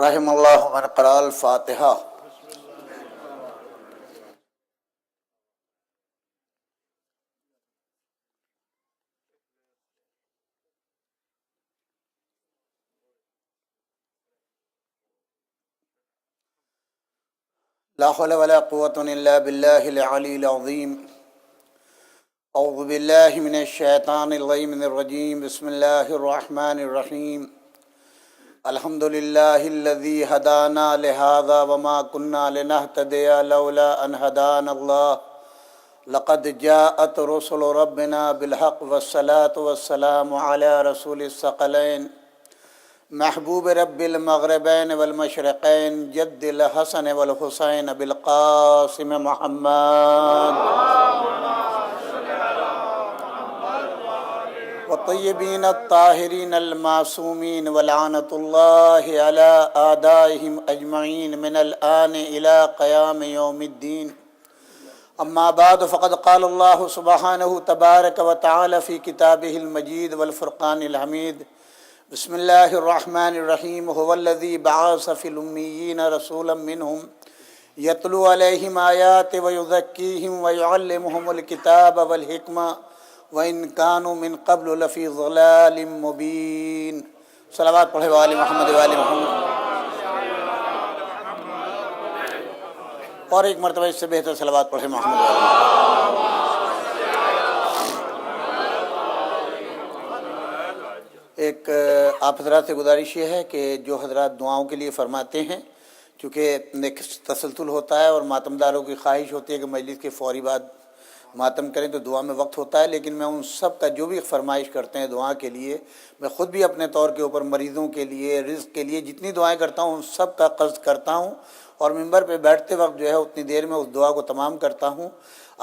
رحم اللہ من قرأ الفاتحہ۔ لا حول ولا قوة الا باللہ العلی العظیم۔ اعوذ باللہ من الشیطان اللعین الرجیم۔ بسم اللہ الرحمن الرحیم۔ الحمد للہ الذی ہدانا لہذا وما كنا لنہتدی لولا ان ہدانا اللہ لقد جاءت رسل ربنا بالحق والصلاة والسلام علی رسول الثقلین محبوب رب المغربین والمشرقین جد الحسن والحسین بالقاسم محمد والطیبین الطاہرین المعصومین ولعنۃ اللہ علی اعدائہم اجمعین من الآن الى قیام یوم الدین۔ اما بعد فقد قال اللہ سبحانہ تبارک وتعالی فی کتابہ المجید والفرقان الحمید۔ بسم اللہ الرحمن الرحیم۔ هو الذی بعث فی الامیین رسولا منہم یتلو علیہم آیات ویزکیہم ویعلمہم الکتاب والحکمہ وَإِن كَانُوا مِن قَبْلُ لَفِي ضَلَالٍ مُبِينٍ۔ صلوات پڑھے وآل محمد وآل محمد۔ اور ایک مرتبہ اس سے بہتر صلوات پڑھے محمد وآل محمد۔ ایک آپ حضرات سے گزارش یہ ہے کہ جو حضرات دعاؤں کے لیے فرماتے ہیں، چونکہ ایک تسلسل ہوتا ہے اور ماتمداروں کی خواہش ہوتی ہے کہ مجلس کے فوری بعد ماتم کریں تو دعا میں وقت ہوتا ہے، لیکن میں ان سب کا جو بھی فرمائش کرتے ہیں دعا کے لیے، میں خود بھی اپنے طور کے اوپر مریضوں کے لیے، رزق کے لیے جتنی دعائیں کرتا ہوں ان سب کا قصد کرتا ہوں، اور ممبر پہ بیٹھتے وقت جو ہے اتنی دیر میں اس دعا کو تمام کرتا ہوں۔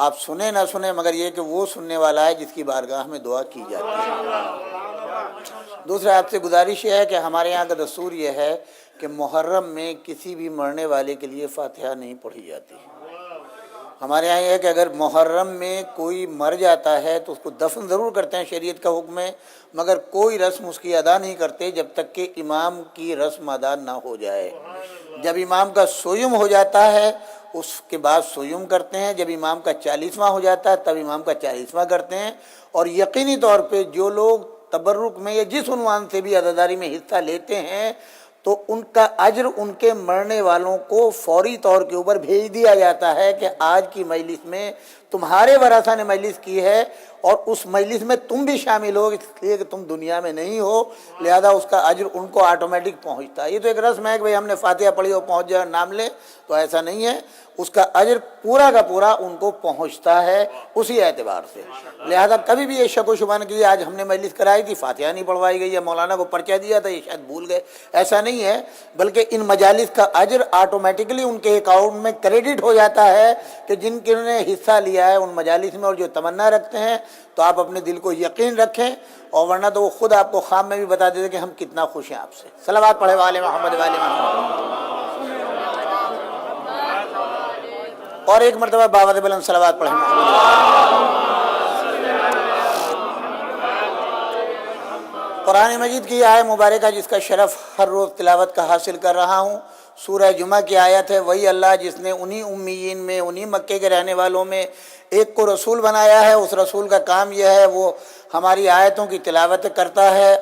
آپ سنیں نہ سنیں، مگر یہ کہ وہ سننے والا ہے جس کی بارگاہ میں دعا کی جاتی ہے۔ دوسرا آپ سے گزارش یہ ہے کہ ہمارے یہاں کا دستور یہ ہے کہ محرم میں کسی بھی مرنے والے کے لیے فاتحہ نہیں پڑھی جاتی۔ ہمارے یہاں یہ ہے کہ اگر محرم میں کوئی مر جاتا ہے تو اس کو دفن ضرور کرتے ہیں، شریعت کا حکم ہے، مگر کوئی رسم اس کی ادا نہیں کرتے جب تک کہ امام کی رسم ادا نہ ہو جائے۔ جب امام کا سویم ہو جاتا ہے اس کے بعد سویم کرتے ہیں، جب امام کا 40واں ہو جاتا ہے تب امام کا 40واں کرتے ہیں، اور یقینی طور پہ جو لوگ تبرک میں یا جس عنوان سے بھی عزاداری میں حصہ لیتے ہیں تو ان کا اجر ان کے مرنے والوں کو فوری طور کے اوپر بھیج دیا جاتا ہے کہ آج کی مجلس میں تمہارے ورثہ نے مجلس کی ہے اور اس مجلس میں تم بھی شامل ہو، اس لیے کہ تم دنیا میں نہیں ہو، لہذا اس کا اجر ان کو آٹومیٹک پہنچتا ہے۔ یہ تو ایک رسم ہے کہ بھئی ہم نے فاتحہ پڑھی اور پہنچ جائے نام لے، تو ایسا نہیں ہے، اس کا اجر پورا کا پورا ان کو پہنچتا ہے اسی اعتبار سے۔ لہذا کبھی بھی یہ شک و شبہ نہ کیجیے آج ہم نے مجلس کرائی تھی فاتحہ نہیں پڑھوائی گئی، یا مولانا کو پرچہ دیا تھا یہ شاید بھول گئے، ایسا نہیں ہے، بلکہ ان مجالس کا اجر آٹومیٹکلی ان کے اکاؤنٹ میں کریڈٹ ہو جاتا ہے کہ جن کے نے حصہ لیا ہے ان مجالس میں اور جو تمنا رکھتے ہیں، تو آپ اپنے دل کو یقین رکھیں، اور ورنہ تو وہ خود آپ کو خواب میں بھی بتا دیتے کہ ہم کتنا خوش ہیں آپ سے۔ صلوات پڑھے والے محمد والے محمد۔ اور ایک مرتبہ باوت بلند صلوات پڑھیں محمد۔ قرآن مجید کی آیت مبارکہ جس کا شرف ہر روز تلاوت کا حاصل کر رہا ہوں، سورہ جمعہ کی آیت ہے۔ وہی اللہ جس نے انہی امیین میں، انہی مکے کے رہنے والوں میں ایک کو رسول بنایا ہے، اس رسول کا کام یہ ہے وہ ہماری آیتوں کی تلاوت کرتا ہے،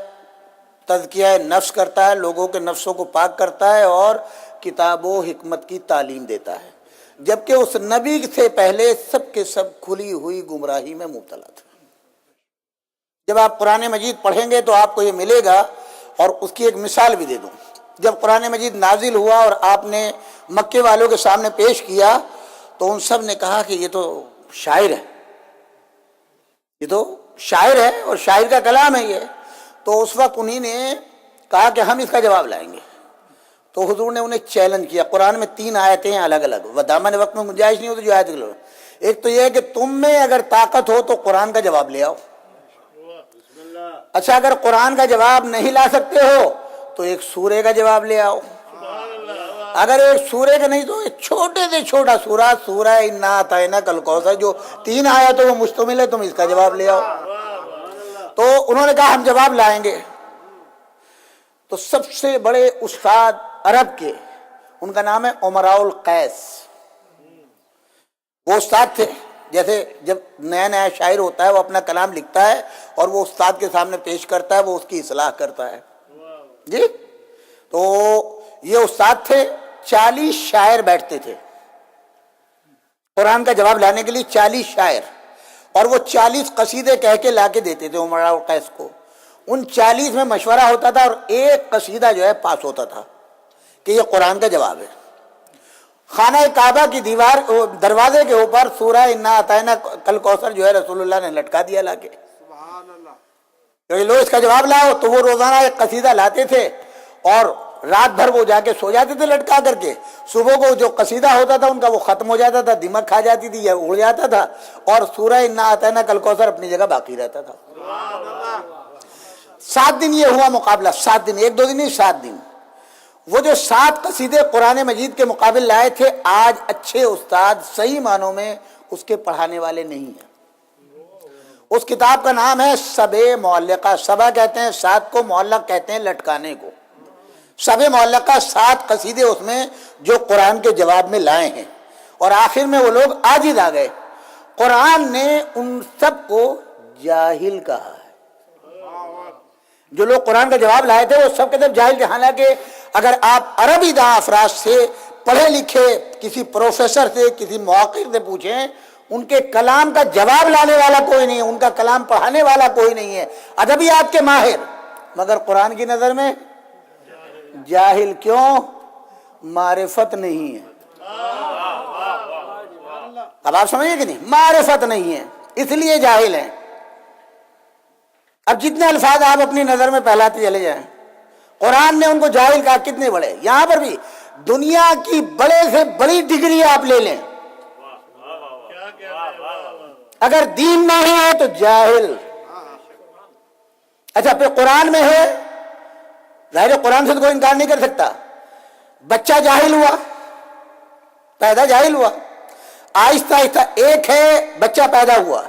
تزکیہ نفس کرتا ہے، لوگوں کے نفسوں کو پاک کرتا ہے اور کتاب و حکمت کی تعلیم دیتا ہے، جبکہ اس نبی سے پہلے سب کے سب کھلی ہوئی گمراہی میں مبتلا تھے۔ جب آپ قرآن مجید پڑھیں گے تو آپ کو یہ ملے گا، اور اس کی ایک مثال بھی دے دوں۔ جب قرآن مجید نازل ہوا اور آپ نے مکے والوں کے سامنے پیش کیا تو ان سب نے کہا کہ یہ تو شاعر ہے، یہ تو شاعر ہے اور شاعر کا کلام ہے یہ۔ تو اس وقت انہی نے کہا کہ ہم اس کا جواب لائیں گے۔ تو حضور نے انہیں چیلنج کیا۔ قرآن میں 3 آیتیں ہیں الگ الگ، وہ دامن وقت میں گنجائش نہیں ہوتی جو آیت لو۔ ایک تو یہ ہے کہ تم میں اگر طاقت ہو تو قرآن کا جواب لے آؤ۔ اچھا، اگر قرآن کا جواب نہیں لا سکتے ہو تو ایک سورے کا جواب لے آؤ۔ اگر ایک سورے کا نہیں تو ایک چھوٹے سے چھوٹا سورہ، سورہ انا اعطیناک الکوثر، جو 3 آیتوں وہ مشتمل ہے، تم اس کا جواب لے آؤ۔ تو انہوں نے کہا ہم جواب لائیں گے۔ تو سب سے بڑے استاد عرب کے، ان کا نام ہے عمراء القیس. وہ استاد تھے. جیسے جب نیا نیا شاعر ہوتا ہے وہ اپنا کلام لکھتا ہے اور وہ استاد کے سامنے پیش کرتا ہے، وہ اس کی اصلاح کرتا ہے. جی تو یہ استاد تھے. 40 شاعر بیٹھتے تھے قرآن کا جواب لانے کے لیے، 40 شاعر، اور وہ 40 قصیدے کہہ کے لا کے دیتے تھے عمراء القیس کو. ان 40 میں مشورہ ہوتا تھا اور ایک قصیدہ جو ہے پاس ہوتا تھا کہ یہ قرآن کا جواب ہے. خانہ کعبہ کی دیوار دروازے کے اوپر سورہ انا اعطینا کل کوثر جو ہے رسول اللہ نے لٹکا دیا لا کے. کہ لو اس کا جواب لاؤ. تو وہ روزانہ ایک قصیدہ لاتے تھے اور رات بھر وہ جا کے سو جاتے تھے لٹکا کر کے. صبح کو جو قصیدہ ہوتا تھا ان کا وہ ختم ہو جاتا تھا، دماغ کھا جاتی تھی یا اڑ جاتا تھا، اور سورہ انا اعطینا کل کوثر اپنی جگہ باقی رہتا تھا. 7 دن یہ ہوا مقابلہ. 7 دن، 1-2 دن نہیں، 7 دن. وہ جو 7 قصیدے قرآن مجید کے مقابل لائے تھے، آج اچھے استاد صحیح معنوں میں اس کے پڑھانے والے نہیں ہیں. اس کتاب کا نام ہے سب معلقہ. سبا کہتے ہیں 7 کو، معلق کہتے ہیں لٹکانے کو. سب معلقہ 7 قصیدے اس میں جو قرآن کے جواب میں لائے ہیں، اور آخر میں وہ لوگ عاجز آ گئے. قرآن نے ان سب کو جاہل کہا ہے. جو لوگ قرآن کا جواب لائے تھے وہ سب کے سب جاہل تھے. حالانکہ اگر آپ عربی داں افراد سے، پڑھے لکھے کسی پروفیسر سے، کسی محقق سے پوچھیں، ان کے کلام کا جواب لانے والا کوئی نہیں ہے، ان کا کلام پڑھانے والا کوئی نہیں ہے. ادبیات کے ماہر، مگر قرآن کی نظر میں جاہل. کیوں؟ معرفت نہیں ہے. اب آپ سمجھیں کہ نہیں؟ معرفت نہیں ہے، اس لیے جاہل ہیں. اب جتنے الفاظ آپ اپنی نظر میں پھیلاتے چلے جائیں، قرآن نے ان کو جاہل کہا. کتنے بڑے؟ یہاں پر بھی دنیا کی بڑے سے بڑی ڈگری آپ لے لیں، اگر دین نہ ہے تو جاہل. اچھا پھر قرآن میں ہے، ظاہر قرآن سے تو کوئی انکار نہیں کر سکتا. بچہ جاہل ہوا، پیدا جاہل ہوا. آہستہ آہستہ ایک ہے بچہ پیدا ہوا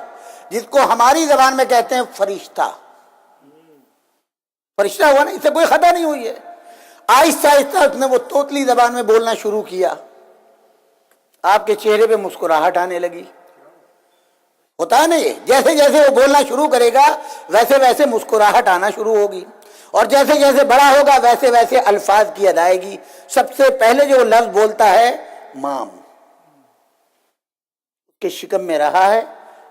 جس کو ہماری زبان میں کہتے ہیں فرشتہ. فرشتہ ہوا نا، اس سے کوئی خطا نہیں ہوئی ہے. آہستہ آہستہ اس نے وہ توتلی زبان میں بولنا شروع کیا. آپ کے چہرے پہ مسکراہٹ آنے لگی. ہوتا ہے نا یہ، جیسے جیسے وہ بولنا شروع کرے گا ویسے ویسے مسکراہٹ آنا شروع ہوگی، اور جیسے جیسے بڑا ہوگا ویسے ویسے الفاظ کی ادائیگی. سب سے پہلے جو لفظ بولتا ہے مام، کے شکم میں رہا ہے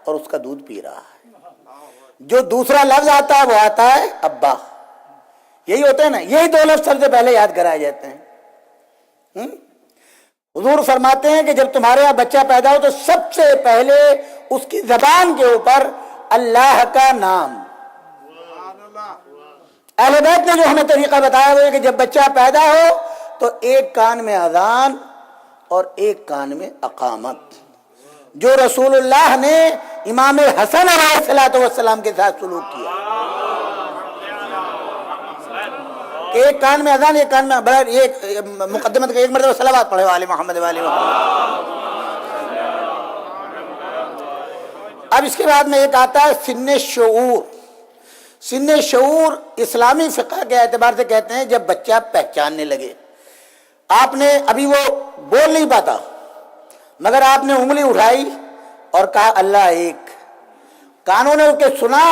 اور اس کا دودھ پی رہا ہے. جو دوسرا لفظ آتا ہے وہ آتا ہے ابا. یہی ہوتا ہے نا، یہی 2 لفظ سب سے پہلے یاد کرائے جاتے ہیں. حضور فرماتے ہیں کہ جب تمہارے یہاں بچہ پیدا ہو تو سب سے پہلے اس کی زبان کے اوپر اللہ کا نام. اہل بیت نے جو ہمیں طریقہ بتایا وہ ہے کہ جب بچہ پیدا ہو تو ایک کان میں اذان اور ایک کان میں اقامت، جو رسول اللہ نے امام حسن علیہ السلام کے ساتھ سلوک کیا. ایک کان میں اذان، ایک کان میں ایک مقدمت کا ایک مرتبہ صلوات پڑھے والے محمد والے محمد. اب اس کے بعد میں ایک آتا ہے سن شعور. سن شعور اسلامی فقہ کے اعتبار سے کہتے ہیں جب بچہ پہچاننے لگے. آپ نے ابھی وہ بول نہیں پاتا مگر آپ نے انگلی اٹھائی اور کہا اللہ ایک. کانوں نے اس کے سنا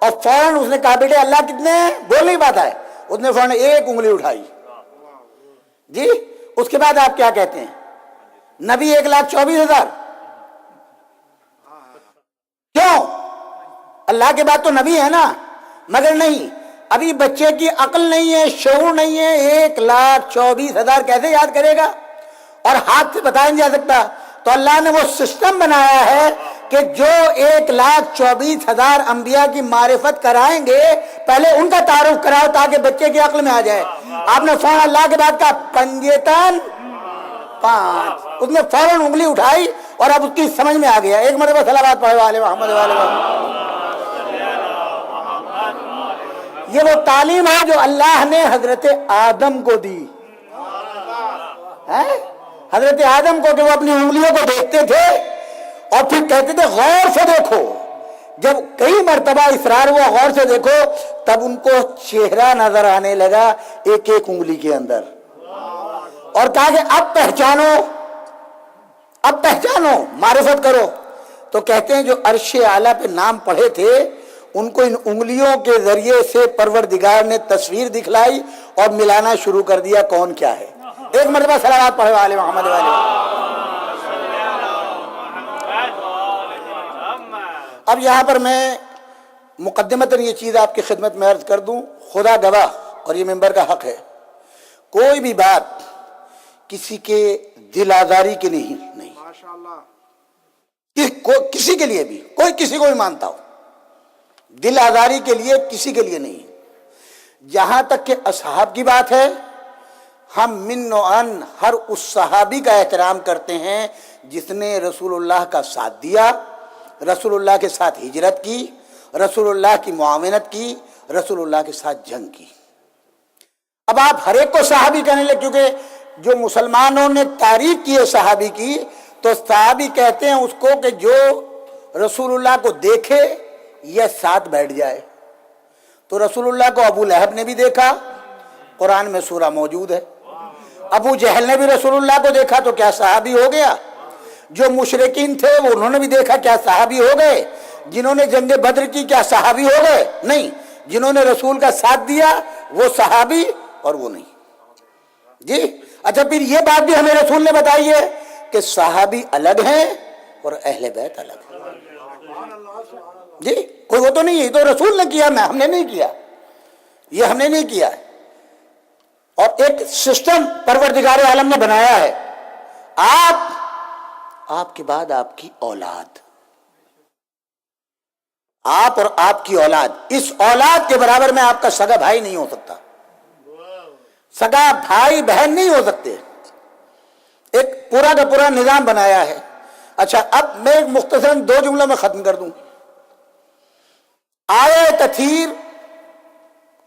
اور فوراً اس نے کہا بیٹے اللہ کتنے ہیں؟ بول نہیں پاتا ہے. اس نے فوراً ایک انگلی اٹھائی. جی اس کے بعد آپ کیا کہتے ہیں؟ نبی 1,24,000. کیوں؟ اللہ کے بعد تو نبی ہے نا. مگر نہیں، ابھی بچے کی عقل نہیں ہے، شعور نہیں ہے. 1,24,000 کیسے یاد کرے گا؟ اور ہاتھ سے بتایا نہیں جا سکتا. تو اللہ نے وہ سسٹم بنایا ہے کہ جو 1,24,000 انبیاء کی معرفت کرائیں گے پہلے ان کا تعارف کراؤ تاکہ بچے کی عقل میں آ جائے. آپ نے فوراً اللہ کے بعد کہا پنجتن 5. اس نے فوراً انگلی اٹھائی اور اب اس کی سمجھ میں آ گیا. ایک مرتبہ صلوات پڑھے والے محمد والے محمد. یہ وہ تعلیم ہے جو اللہ نے حضرت آدم کو دی. حضرت آدم کو کہ وہ اپنی انگلیوں کو دیکھتے تھے اور پھر کہتے تھے غور سے دیکھو. جب کئی مرتبہ اصرار ہوا غور سے دیکھو تب ان کو چہرہ نظر آنے لگا ایک ایک انگلی کے اندر. اور کہا کہ اب پہچانو، معرفت کرو. تو کہتے ہیں جو عرش اعلیٰ پہ نام پڑھے تھے ان کو ان انگلیوں کے ذریعے سے پروردگار نے تصویر دکھلائی اور ملانا شروع کر دیا کون کیا ہے. ایک مرتبہ صلوات پڑھے آل محمد والے. اب یہاں پر میں مقدمتاً یہ چیز آپ کی خدمت میں عرض کر دوں، خدا گواہ اور یہ ممبر کا حق ہے، کوئی بھی بات کسی کے دل آزاری کے لیے نہیں، کسی کے لیے بھی، کوئی کسی کو بھی مانتا ہو، دل آزاری کے لیے کسی کے لیے نہیں. جہاں تک کہ اصحاب کی بات ہے، ہم من و ان ہر اس صحابی کا احترام کرتے ہیں جس نے رسول اللہ کا ساتھ دیا، رسول اللہ کے ساتھ ہجرت کی، رسول اللہ کی معاونت کی، رسول اللہ کے ساتھ جنگ کی. اب آپ ہر ایک کو صحابی کہنے لگے، کیونکہ جو مسلمانوں نے تعریف کی ہے صحابی کی، تو صحابی کہتے ہیں اس کو کہ جو رسول اللہ کو دیکھے یا ساتھ بیٹھ جائے. تو رسول اللہ کو ابو لہب نے بھی دیکھا، قرآن میں سورہ موجود ہے. ابو جہل نے بھی رسول اللہ کو دیکھا تو کیا صحابی ہو گیا؟ جو مشرکین تھے وہ انہوں نے بھی دیکھا، کیا صحابی ہو گئے؟ جنہوں نے جنگ بدر کی کیا صحابی ہو گئے؟ نہیں. جنہوں نے رسول کا ساتھ دیا وہ صحابی اور وہ نہیں. جی اچھا، پھر یہ بات بھی ہمیں رسول نے بتائی ہے کہ صحابی الگ ہیں اور اہل بیت الگ ہیں. جی کوئی وہ تو نہیں ہے، تو رسول نے کیا، ہم نے نہیں کیا، یہ ہم نے نہیں کیا. اور ایک سسٹم پروردگار عالم نے بنایا ہے، آپ کے بعد آپ کی اولاد، آپ اور آپ کی اولاد، اس اولاد کے برابر میں آپ کا سگا بھائی نہیں ہو سکتا، سگا بھائی بہن نہیں ہو سکتے. ایک پورا کا پورا نظام بنایا ہے. اچھا اب میں ایک مختصراً 2 جملوں میں ختم کر دوں. آیہ تطہیر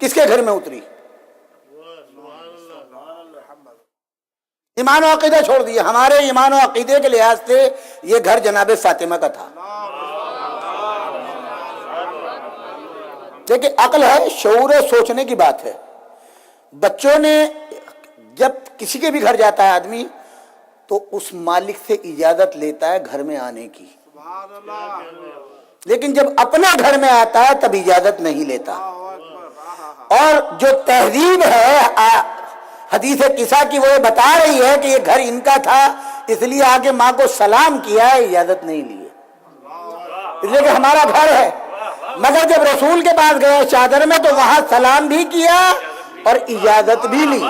کس کے گھر میں اتری؟ ایمان و عقیدہ چھوڑ دیا، ہمارے ایمان و عقیدے کے لحاظ سے یہ گھر جناب فاطمہ کا تھا. لیکن عقل ہے، شعور ہے، سوچنے کی بات ہے. بچوں نے جب کسی کے بھی گھر جاتا ہے آدمی تو اس مالک سے اجازت لیتا ہے گھر میں آنے کی، لیکن جب اپنا گھر میں آتا ہے تب اجازت نہیں لیتا. اور جو تہذیب ہے حدیث قصہ کی وہ بتا رہی ہے کہ یہ گھر ان کا تھا، اس لیے آگے ماں کو سلام کیا ہے، اجازت نہیں لی ہے، اس لیے کہ ہمارا گھر ہے. مگر جب رسول کے پاس گئے چادر میں تو وہاں سلام بھی کیا اور اجازت بھی لی.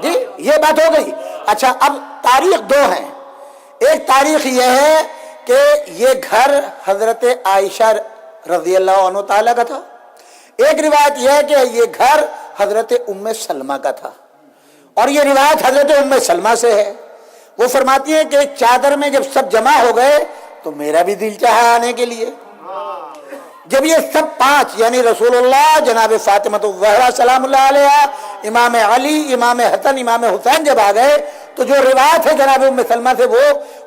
جی یہ بات ہو گئی. اچھا اب تاریخ 2 ہیں. ایک تاریخ یہ ہے کہ یہ گھر حضرت عائشہ رضی اللہ عنہ تعالیٰ کا تھا. ایک روایت یہ ہے کہ یہ گھر حضرت ام سلمہ کا تھا، اور یہ روایت حضرت ام سلمہ سے ہے. وہ فرماتی ہیں کہ چادر میں جب سب جمع ہو گئے تو میرا بھی دل چاہا آنے کے لیے. جب یہ سب 5 یعنی رسول اللہ، جناب فاطمہ الزہرا سلام اللہ علیہا، امام علی، امام حسن، امام حسین جب آ گئے تو جو روایت ہے جناب ام سلمہ سے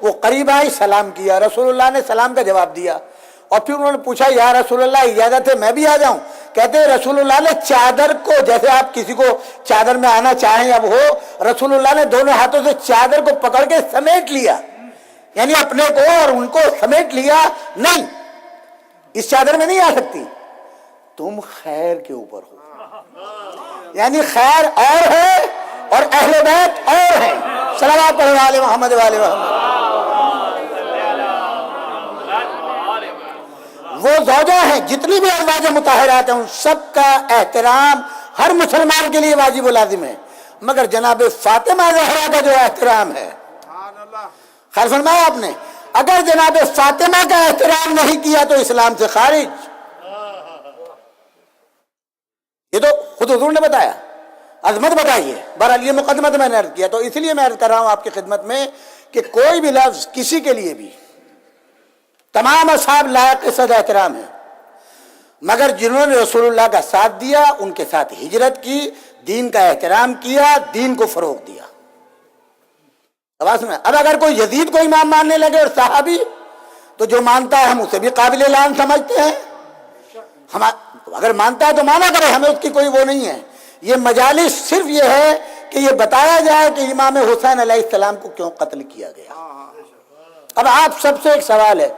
وہ قریب آئی، سلام کیا. رسول اللہ نے سلام کا جواب دیا اور پھر انہوں نے پوچھا یا رسول اللہ اجازت ہے میں بھی آ جاؤں؟ کہتے ہیں رسول اللہ نے چادر کو، جیسے آپ کسی کو چادر میں آنا چاہیں اب ہو، رسول اللہ نے دونوں ہاتھوں سے چادر کو پکڑ کے سمیٹ لیا، یعنی اپنے کو اور ان کو سمیٹ لیا. نہیں، اس چادر میں نہیں آ سکتی، تم خیر کے اوپر ہو، یعنی خیر اور ہے اور اہل بیت اور ہیں. صلوات علی محمد والے محمد. وہ زوجہ ہیں، جتنی بھی ازواج مطہرات ہیں ان سب کا احترام ہر مسلمان کے لیے واجب و لازم ہے، مگر جناب فاطمہ زہرا کا جو احترام ہے، خیر فرمایا آپ نے، اگر جناب فاطمہ کا احترام نہیں کیا تو اسلام سے خارج. یہ تو خود حضور نے بتایا، عظمت بتائی ہے. بہرحال یہ مقدمہ تو میں نے عرض کیا، تو اس لیے میں عرض کر رہا ہوں آپ کی خدمت میں کہ کوئی بھی لفظ کسی کے لیے بھی، تمام اصحاب لائق صد احترام ہیں، مگر جنہوں نے رسول اللہ کا ساتھ دیا، ان کے ساتھ ہجرت کی، دین کا احترام کیا، دین کو فروغ دیا. اب اگر کوئی یزید کو امام ماننے لگے اور صحابی، تو جو مانتا ہے ہم اسے بھی قابل اعلان سمجھتے ہیں. اگر مانتا ہے تو مانا کرے، ہمیں اس کی کوئی وہ نہیں ہے. یہ مجالس صرف یہ ہے کہ کہ یہ بتایا جائے کہ امام حسین علیہ السلام کو کیوں قتل کیا گیا۔ اب آپ سب سے ایک سوال ہے،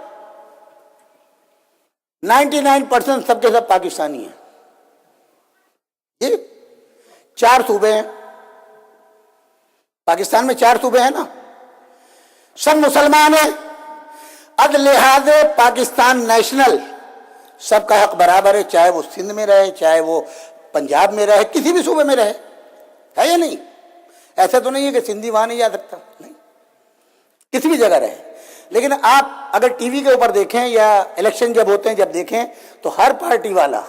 99% سب کے سب پاکستانی ہیں جی، 4 صوبے ہیں پاکستان میں، 4 صوبے ہیں نا، سب مسلمان ہیں، اد لحاظ پاکستان نیشنل سب کا حق برابر ہے، چاہے وہ سندھ میں رہے، چاہے وہ پنجاب میں رہے، کسی بھی صوبے میں رہے، ہے یا نہیں؟ ایسا تو نہیں ہے کہ سندھی وہاں نہیں جا سکتا، نہیں، کسی بھی جگہ رہے۔ لیکن آپ اگر ٹی وی کے اوپر دیکھیں یا الیکشن جب ہوتے ہیں جب دیکھیں تو ہر پارٹی والا،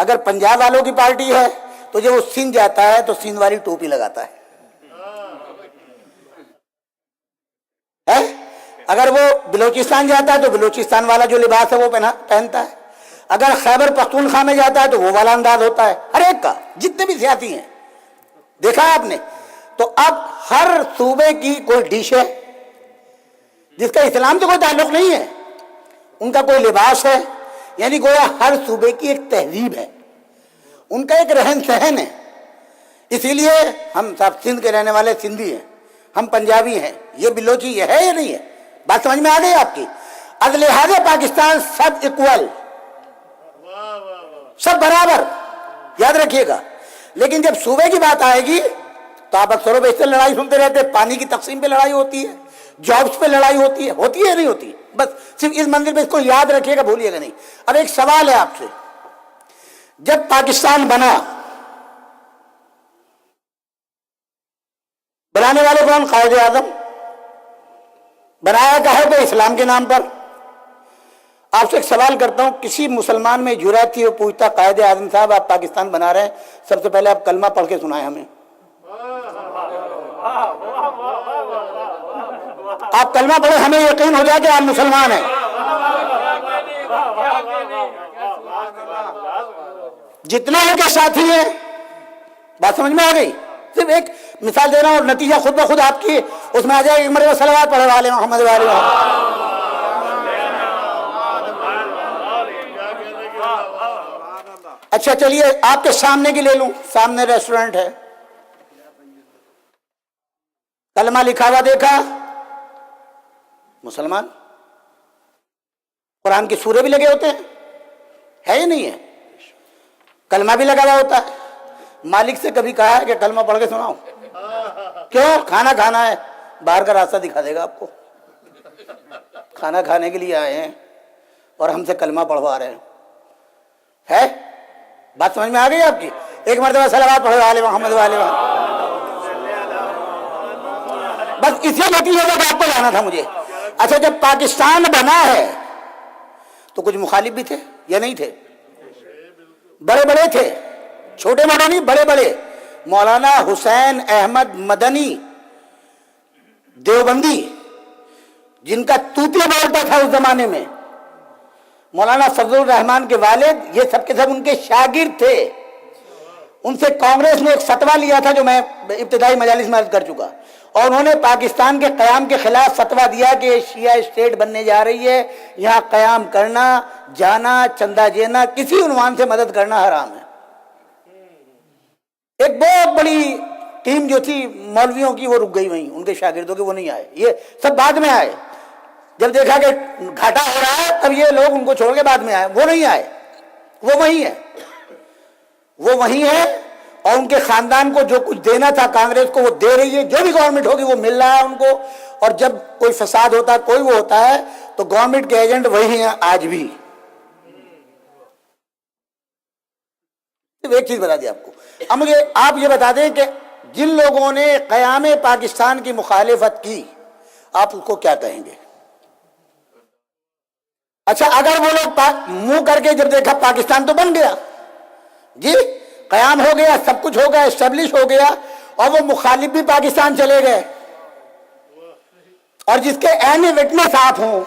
اگر پنجاب والوں کی پارٹی ہے تو جب وہ سندھ جاتا ہے تو سندھ والی ٹوپی لگاتا ہے، اگر وہ بلوچستان جاتا ہے تو بلوچستان والا جو لباس ہے وہ پہنتا ہے، اگر خیبر پختونخوا میں جاتا ہے تو وہ والا انداز ہوتا ہے، ہر ایک کا، جتنے بھی سیاسی ہیں دیکھا آپ نے۔ تو اب ہر صوبے کی کوئی ڈش ہے جس کا اسلام سے کوئی تعلق نہیں ہے، ان کا کوئی لباس ہے، یعنی گویا ہر صوبے کی ایک تہذیب ہے، ان کا ایک رہن سہن ہے۔ اسی لیے ہم سب سندھ کے رہنے والے سندھی ہیں، ہم پنجابی ہیں، یہ بلوچی یہ ہے یا نہیں ہے؟ بات سمجھ میں آ گئی آپ کی؟ از لحاظ پاکستان سب ایکول، سب برابر، یاد رکھیے گا۔ لیکن جب صوبے کی بات آئے گی تو آپ اکثر و بیشتر لڑائی سنتے رہتے ہیں، پانی کی تقسیم پہ لڑائی ہوتی ہے، جابس پہ لڑائی ہوتی ہے یا نہیں ہوتی؟ بس صرف اس منزل پہ اس کو یاد رکھیے گا، بھولیے گا نہیں۔ اب ایک سوال ہے آپ سے، جب پاکستان بنا، بنانے والے کون؟ قائد اعظم۔ بنایا کا ہے تو اسلام کے نام پر۔ آپ سے ایک سوال کرتا ہوں، کسی مسلمان میں جرأت تھی وہ پوچھتا قائد اعظم صاحب آپ پاکستان بنا رہے ہیں، سب سے پہلے آپ کلمہ پڑھ کے سنائیں ہمیں، آپ کلمہ پڑھے ہمیں یقین ہو جائے کہ آپ مسلمان ہیں۔ جتنے ان کے ساتھی ہیں، بات سمجھ میں آ گئی؟ صرف ایک مثال دے رہا ہوں اور نتیجہ خود بخود آپ کی اس میں آ جائے، ایک مرتبہ صلوات پڑھے والے محمد والے محمد۔ اچھا چلیے آپ کے سامنے کی لے لوں، سامنے ریسٹورنٹ ہے، کلمہ لکھا ہوا دیکھا، مسلمان، قرآن کی سورے بھی لگے ہوتے ہیں، ہے یا نہیں ہے؟ کلمہ بھی لگا ہوا ہوتا ہے۔ مالک سے کبھی کہا ہے کہ کلمہ پڑھ کے سناؤ؟ کیوں؟ کھانا کھانا ہے، باہر کا راستہ دکھا دے گا آپ کو، کھانا کھانے کے لیے آئے ہیں اور ہم سے کلمہ پڑھوا رہے ہیں، ہے؟ بات سمجھ میں آ گئی آپ کی؟ ایک مرتبہ صلوات پڑھو والے محمد والے محمد۔ بس اسی نتیجے تک آپ کو لانا تھا مجھے۔ اچھا جب پاکستان بنا ہے تو کچھ مخالف بھی تھے یا نہیں تھے؟ بڑے بڑے تھے، چھوٹے موٹے نہیں، بڑے بڑے۔ مولانا حسین احمد مدنی دیوبندی، جن کا توتیا بولتا تھا اس زمانے میں، مولانا فضل الرحمان کے والد، یہ سب کے سب ان کے شاگرد تھے۔ ان سے کانگریس نے ایک فتویٰ لیا تھا جو میں ابتدائی مجالس میں عرض کر چکا، اور انہوں نے پاکستان کے قیام کے خلاف فتویٰ دیا کہ شیعہ اسٹیٹ بننے جا رہی ہے، یہاں قیام کرنا، جانا، چندہ دینا، کسی عنوان سے مدد کرنا حرام ہے۔ ایک بہت بڑی ٹیم جو تھی مولویوں کی وہ رک گئی وہیں، ان کے شاگردوں کے، وہ نہیں آئے، یہ سب بعد میں آئے۔ جب دیکھا کہ گھاٹا ہو رہا ہے تب یہ لوگ ان کو چھوڑ کے بعد میں آئے، وہ نہیں آئے، وہ وہیں ہیں، وہ وہیں ہیں، اور ان کے خاندان کو جو کچھ دینا تھا کانگریس کو وہ دے رہی ہے، جو بھی گورنمنٹ ہوگی وہ مل رہا ہے ان کو، اور جب کوئی فساد ہوتا ہے، کوئی وہ ہوتا ہے تو گورنمنٹ کے ایجنٹ وہی ہیں آج بھی۔ ایک چیز بتا دی آپ کو، اب مجھے آپ یہ بتا دیں کہ جن لوگوں نے قیام پاکستان کی مخالفت کی آپ اس کو کیا کہیں گے؟ اچھا اگر وہ لوگ منہ کر کے جب دیکھا پاکستان تو بن گیا جی، قیام ہو گیا، سب کچھ ہو گیا، اسٹیبلش ہو گیا، اور وہ مخالف بھی پاکستان چلے گئے، اور جس کے عین وٹنس آپ ہوں،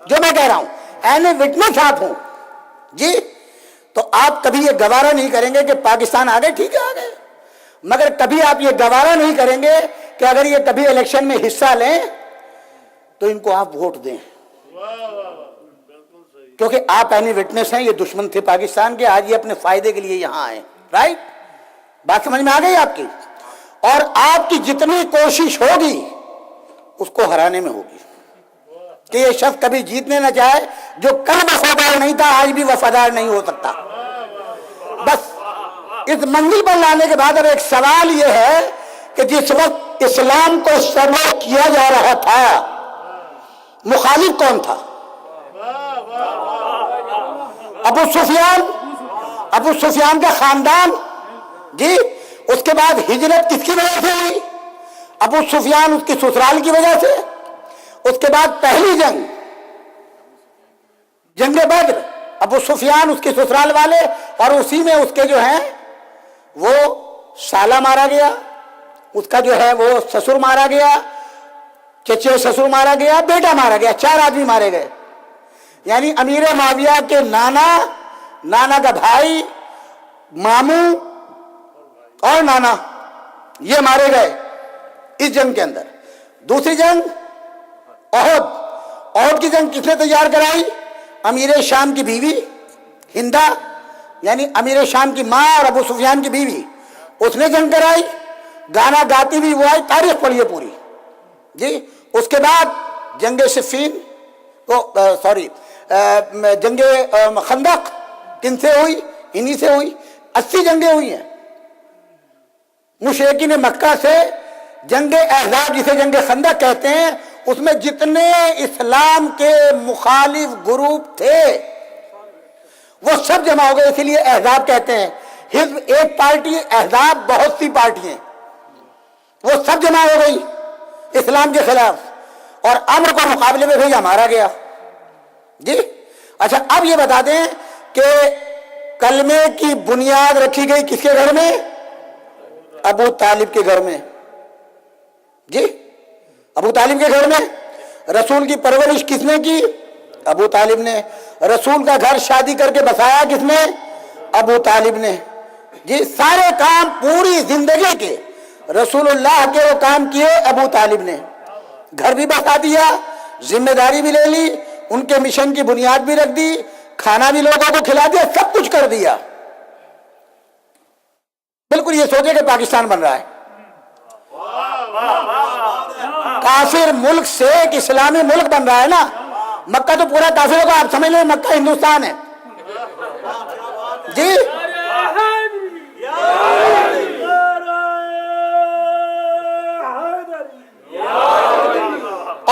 جو میں کہہ رہا ہوں عین وٹنس آپ ہوں جی، تو آپ کبھی یہ گوارا نہیں کریں گے کہ پاکستان آ گئے، ٹھیک ہے آ گئے، مگر کبھی آپ یہ گوارا نہیں کریں گے کہ اگر یہ کبھی الیکشن میں حصہ لیں تو ان کو آپ ووٹ دیں، کیونکہ آپ اینی وٹنس ہیں، یہ دشمن تھے پاکستان کے، آج یہ اپنے فائدے کے لیے یہاں آئے، رائٹ؟ بات سمجھ میں آ گئی آپ کی؟ اور آپ کی جتنی کوشش ہوگی اس کو ہرانے میں ہوگی کہ یہ شخص کبھی جیتنے نہ جائے، جو کل وفادار نہیں تھا آج بھی وفادار نہیں ہو سکتا۔ بس اس منزل پر لانے کے بعد اب ایک سوال یہ ہے کہ جس وقت اسلام کو سرو کیا جا رہا تھا مخالف کون تھا؟ ابو سفیان کا خاندان جی۔ اس کے بعد ہجرت کس کی وجہ سے ہوئی؟ ابو سفیان اس کی سسرال کی وجہ سے۔ اس کے بعد پہلی جنگ بدر، ابو سفیان اس کے سسرال والے، اور اسی میں اس کے جو ہیں وہ سالہ مارا گیا، اس کا جو ہے وہ سسر مارا گیا، چچے سسر مارا گیا، بیٹا مارا گیا، 4 آدمی مارے گئے۔ یعنی امیر معاویہ کے نانا کا بھائی، ماموں اور نانا، یہ مارے گئے اس جنگ کے اندر۔ دوسری جنگ احد کی جنگ کس نے تیار کرائی؟ امیر شام کی بیوی ہندا، یعنی امیر شام کی ماں اور ابو سفیان کی بیوی، اس نے جنگ کرائی، گانا گاتی بھی وہ آئی، تاریخ پڑھیے پوری جی۔ اس کے بعد جنگ صفین، جنگ خندق کن سے ہوئی؟ انہی سے ہوئی۔ 80 جنگیں ہوئی ہیں مشرکین مکہ سے۔ جنگ احزاب جسے جنگ خندق کہتے ہیں، اس میں جتنے اسلام کے مخالف گروپ تھے وہ سب جمع ہو گئے، اسی لیے احزاب کہتے ہیں۔ حزب ایک پارٹی، احزاب بہت سی پارٹیاں، وہ سب جمع ہو گئی اسلام کے خلاف، اور امر کو مقابلے میں بھیجا، مارا گیا جی۔ اچھا اب یہ بتا دیں کہ کلمے کی بنیاد رکھی گئی کس کے گھر میں؟ ابو طالب کے گھر میں جی۔ ابو طالب کے گھر میں رسول کی پرورش کس نے کی؟ ابو طالب نے۔ رسول کا گھر شادی کر کے بسایا کس نے؟ ابو طالب نے جی۔ سارے کام پوری زندگی کے رسول اللہ کے وہ کام کیے ابو طالب نے۔ گھر بھی بسا دیا، ذمہ داری بھی لے لی، ان کے مشن کی بنیاد بھی رکھ دی، کھانا بھی لوگوں کو کھلا دیا، سب کچھ کر دیا۔ بالکل یہ سوچے کہ پاکستان بن رہا ہے کافر ملک سے ایک اسلامی ملک بن رہا ہے نا۔ مکہ تو پورا کافر ہوگا، آپ سمجھ لیں مکہ ہندوستان ہے جی۔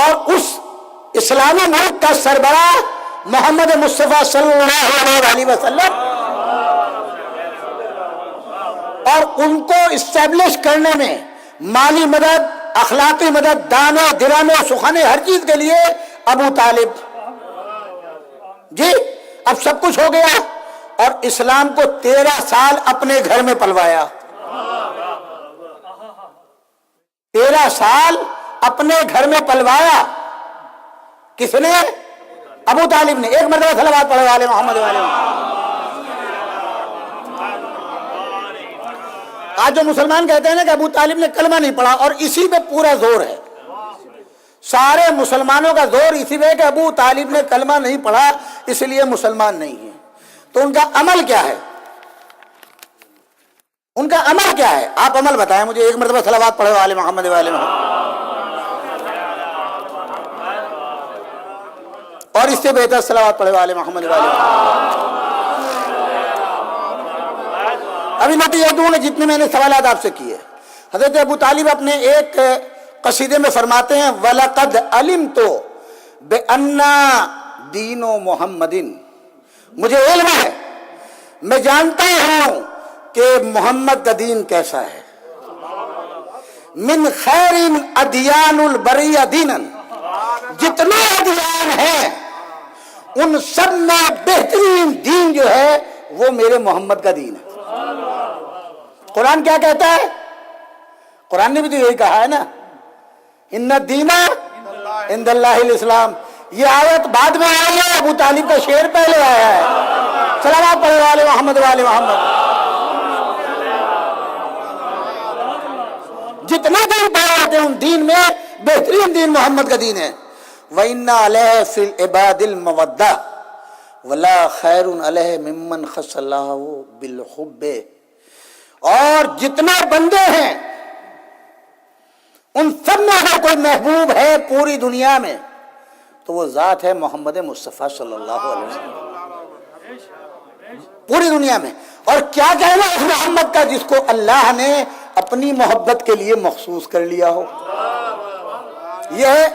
اور اس اسلامی ملک کا سربراہ محمد مصطفیٰ صلی اللہ علیہ وسلم، اور ان کو اسٹیبلش کرنے میں مالی مدد، اخلاقی مدد، دانے درانے سخنے ہر چیز کے لیے ابو طالب جی۔ اب سب کچھ ہو گیا، اور اسلام کو 13 سال اپنے گھر میں پلوایا۔ 13 سال اپنے گھر میں پلوایا کس نے؟ ابو طالب نے۔ ایک مرتبہ صلوات پڑھو والے محمد والے محمد۔ آج جو مسلمان کہتے ہیں نا کہ ابو طالب نے کلمہ نہیں پڑھا، اور اسی پہ پورا زور ہے، سارے مسلمانوں کا زور اسی پہ کہ ابو طالب نے کلمہ نہیں پڑھا اس لیے مسلمان نہیں ہے۔ تو ان کا عمل کیا ہے؟ ان کا عمل کیا ہے؟ آپ عمل بتائیں مجھے۔ ایک مرتبہ صلوات پڑھو والے محمد والے محمد۔ اور اس سے بہتر صلوات پڑھو والے محمد والے محمد۔ ابھی میں تو یہ دوں کہ جتنے میں نے سوالات آپ سے کیے، حضرت ابو طالب اپنے ایک قصیدے میں فرماتے ہیں وَلَقَدْ عَلِمْتُ بِأَنَّ دِينُ مُحَمَّدٍ، مجھے علم ہے، میں جانتا ہوں کہ محمد کا دین کیسا ہے۔ من خیر ادیان البریہ دینا، جتنے ادیان ہیں ان سب میں بہترین دین جو ہے وہ میرے محمد کا دین ہے۔ قرآن کیا کہتا ہے؟ قرآن نے بھی تو یہی کہا ہے نا، ان الدین عند اللہ الاسلام۔ یہ آیت بعد میں آئی ہے، ابو طالب کا شعر پہلے آیا ہے۔ صلوات پڑھو والے محمد والے محمد۔ جتنا دین پڑھاتے ہیں ان دین میں بہترین دین محمد کا دین ہے۔ وَإِنَّ عَلَيْهِ فِي الْعِبَادِ الْمَوَدَّةِ وَلَا خَيْرٌ عَلَيْهِ مِمَّنْ خَصَّ اللَّهُ بِالْحُبِّ۔ اور جتنے بندے ہیں ان سب میں اگر کوئی محبوب ہے پوری دنیا میں تو وہ ذات ہے محمد مصطفیٰ صلی اللہ علیہ وسلم، پوری دنیا میں۔ اور کیا کہنا اس محمد کا جس کو اللہ نے اپنی محبت کے لیے مخصوص کر لیا ہو؟ یہ ہے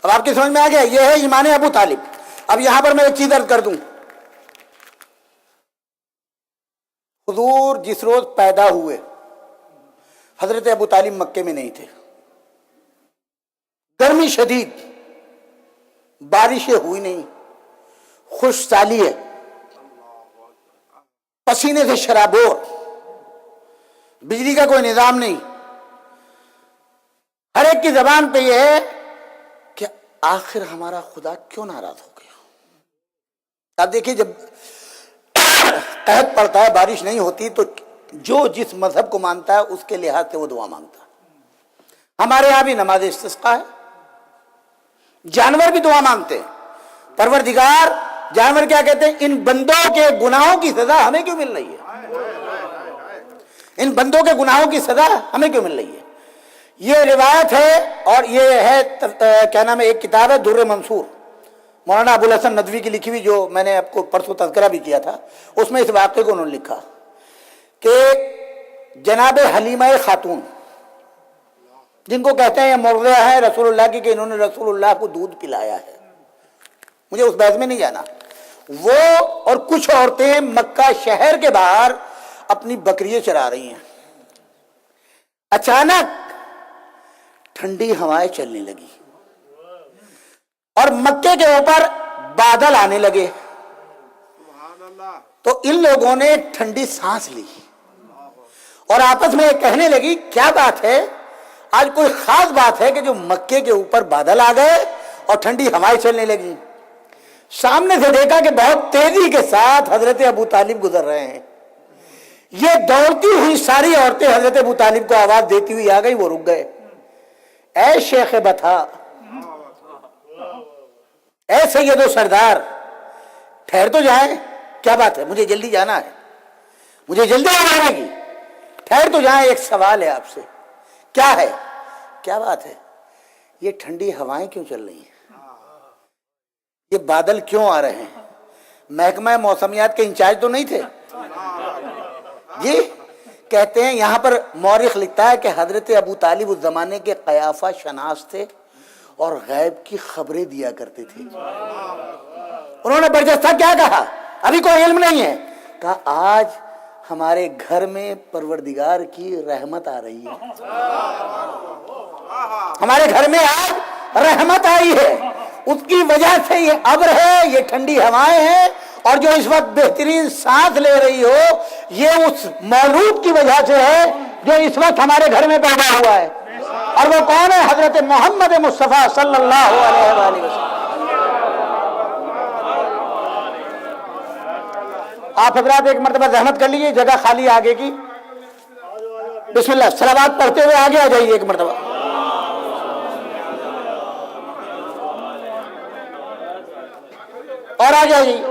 اب آپ کی سمجھ میں آ گیا، یہ ہے ایمان ابو طالب۔ اب یہاں پر میں ایک چیز عرض کر دوں، حضور جس روز پیدا ہوئے حضرت ابو طالب مکے میں نہیں تھے، گرمی شدید، بارشیں ہوئی نہیں، خشک سالی ہے، پسینے سے شرابور، بجلی کا کوئی نظام نہیں، ہر ایک کی زبان پہ یہ ہے کہ آخر ہمارا خدا کیوں ناراض ہو گیا۔ آپ دیکھیے جب قحط پڑتا ہے، بارش نہیں ہوتی، تو جو جس مذہب کو مانتا ہے اس کے لحاظ سے وہ دعا مانگتا ہے۔ ہمارے یہاں بھی نماز استسقاء ہے، جانور بھی دعا مانگتے ہیں، پروردگار، جانور کیا کہتے ہیں؟ ان بندوں کے گناہوں کی سزا ہمیں کیوں مل رہی ہے؟ ان بندوں کے گناہوں کی سزا ہمیں کیوں مل رہی ہے؟ یہ روایت ہے، اور یہ ہے کیا نام ہے، ایک کتاب ہے در منصور، مولانا ابو الحسن ندوی کی لکھی ہوئی، جو میں نے آپ کو پرسوں تذکرہ بھی کیا تھا، اس میں اس واقعے کو انہوں نے لکھا کہ جناب حلیمہ خاتون، جن کو کہتے ہیں یہ مرضع ہے رسول اللہ کی کہ انہوں نے رسول اللہ کو دودھ پلایا ہے، مجھے اس بحث میں نہیں جانا، وہ اور کچھ عورتیں مکہ شہر کے باہر اپنی بکریاں چرا رہی ہیں، اچانک ٹھنڈی ہوائیں چلنے لگی اور مکے کے اوپر بادل آنے لگے، تو ان لوگوں نے ٹھنڈی سانس لی اور آپس میں کہنے لگی کیا بات ہے، آج کوئی خاص بات ہے کہ جو مکے کے اوپر بادل آ گئے اور ٹھنڈی ہوائیں چلنے لگی۔ سامنے سے دیکھا کہ بہت تیزی کے ساتھ حضرت ابو طالب گزر رہے ہیں، یہ دوڑتی ہوئی ساری عورتیں حضرت ابو طالب کو آواز دیتی ہوئی آ گئی، وہ رک گئے، اے شیخ بطھا، اے سید و سردار، ٹھہر تو جائیں، کیا بات ہے، مجھے جلدی جانا ہے، مجھے جلدی آنے کی، ٹھہر تو جائیں، ایک سوال ہے آپ سے، کیا ہے، کیا بات ہے، یہ ٹھنڈی ہوائیں کیوں چل رہی ہیں، یہ بادل کیوں آ رہے ہیں؟ محکمہ موسمیات کے انچارج تو نہیں تھے جی؟ کہتے ہیں یہاں پر مورخ لکھتا ہے کہ حضرت ابو طالب اس زمانے کے قیافہ شناس تھے اور غیب کی خبریں دیا کرتے تھے۔ انہوں نے برجستہ کیا کہا؟ ابھی کوئی علم نہیں ہے، کہا آج ہمارے گھر میں پروردگار کی رحمت آ رہی ہے، ہمارے گھر میں آج رحمت آئی ہے، اس کی وجہ سے یہ ابر ہے، یہ ٹھنڈی ہوائیں ہیں، اور جو اس وقت بہترین سانس لے رہی ہو یہ اس مولود کی وجہ سے ہے جو اس وقت ہمارے گھر میں پیدا ہوا ہے، اور وہ کون ہے؟ حضرت محمد مصطفیٰ صلی اللہ علیہ وآلہ وسلم۔ آپ حضرات ایک مرتبہ زحمت کر لیجیے، جگہ خالی آگے کی، بسم اللہ صلوات پڑھتے ہوئے آگے آ جائیے ایک مرتبہ، اور آگے آ جائیے۔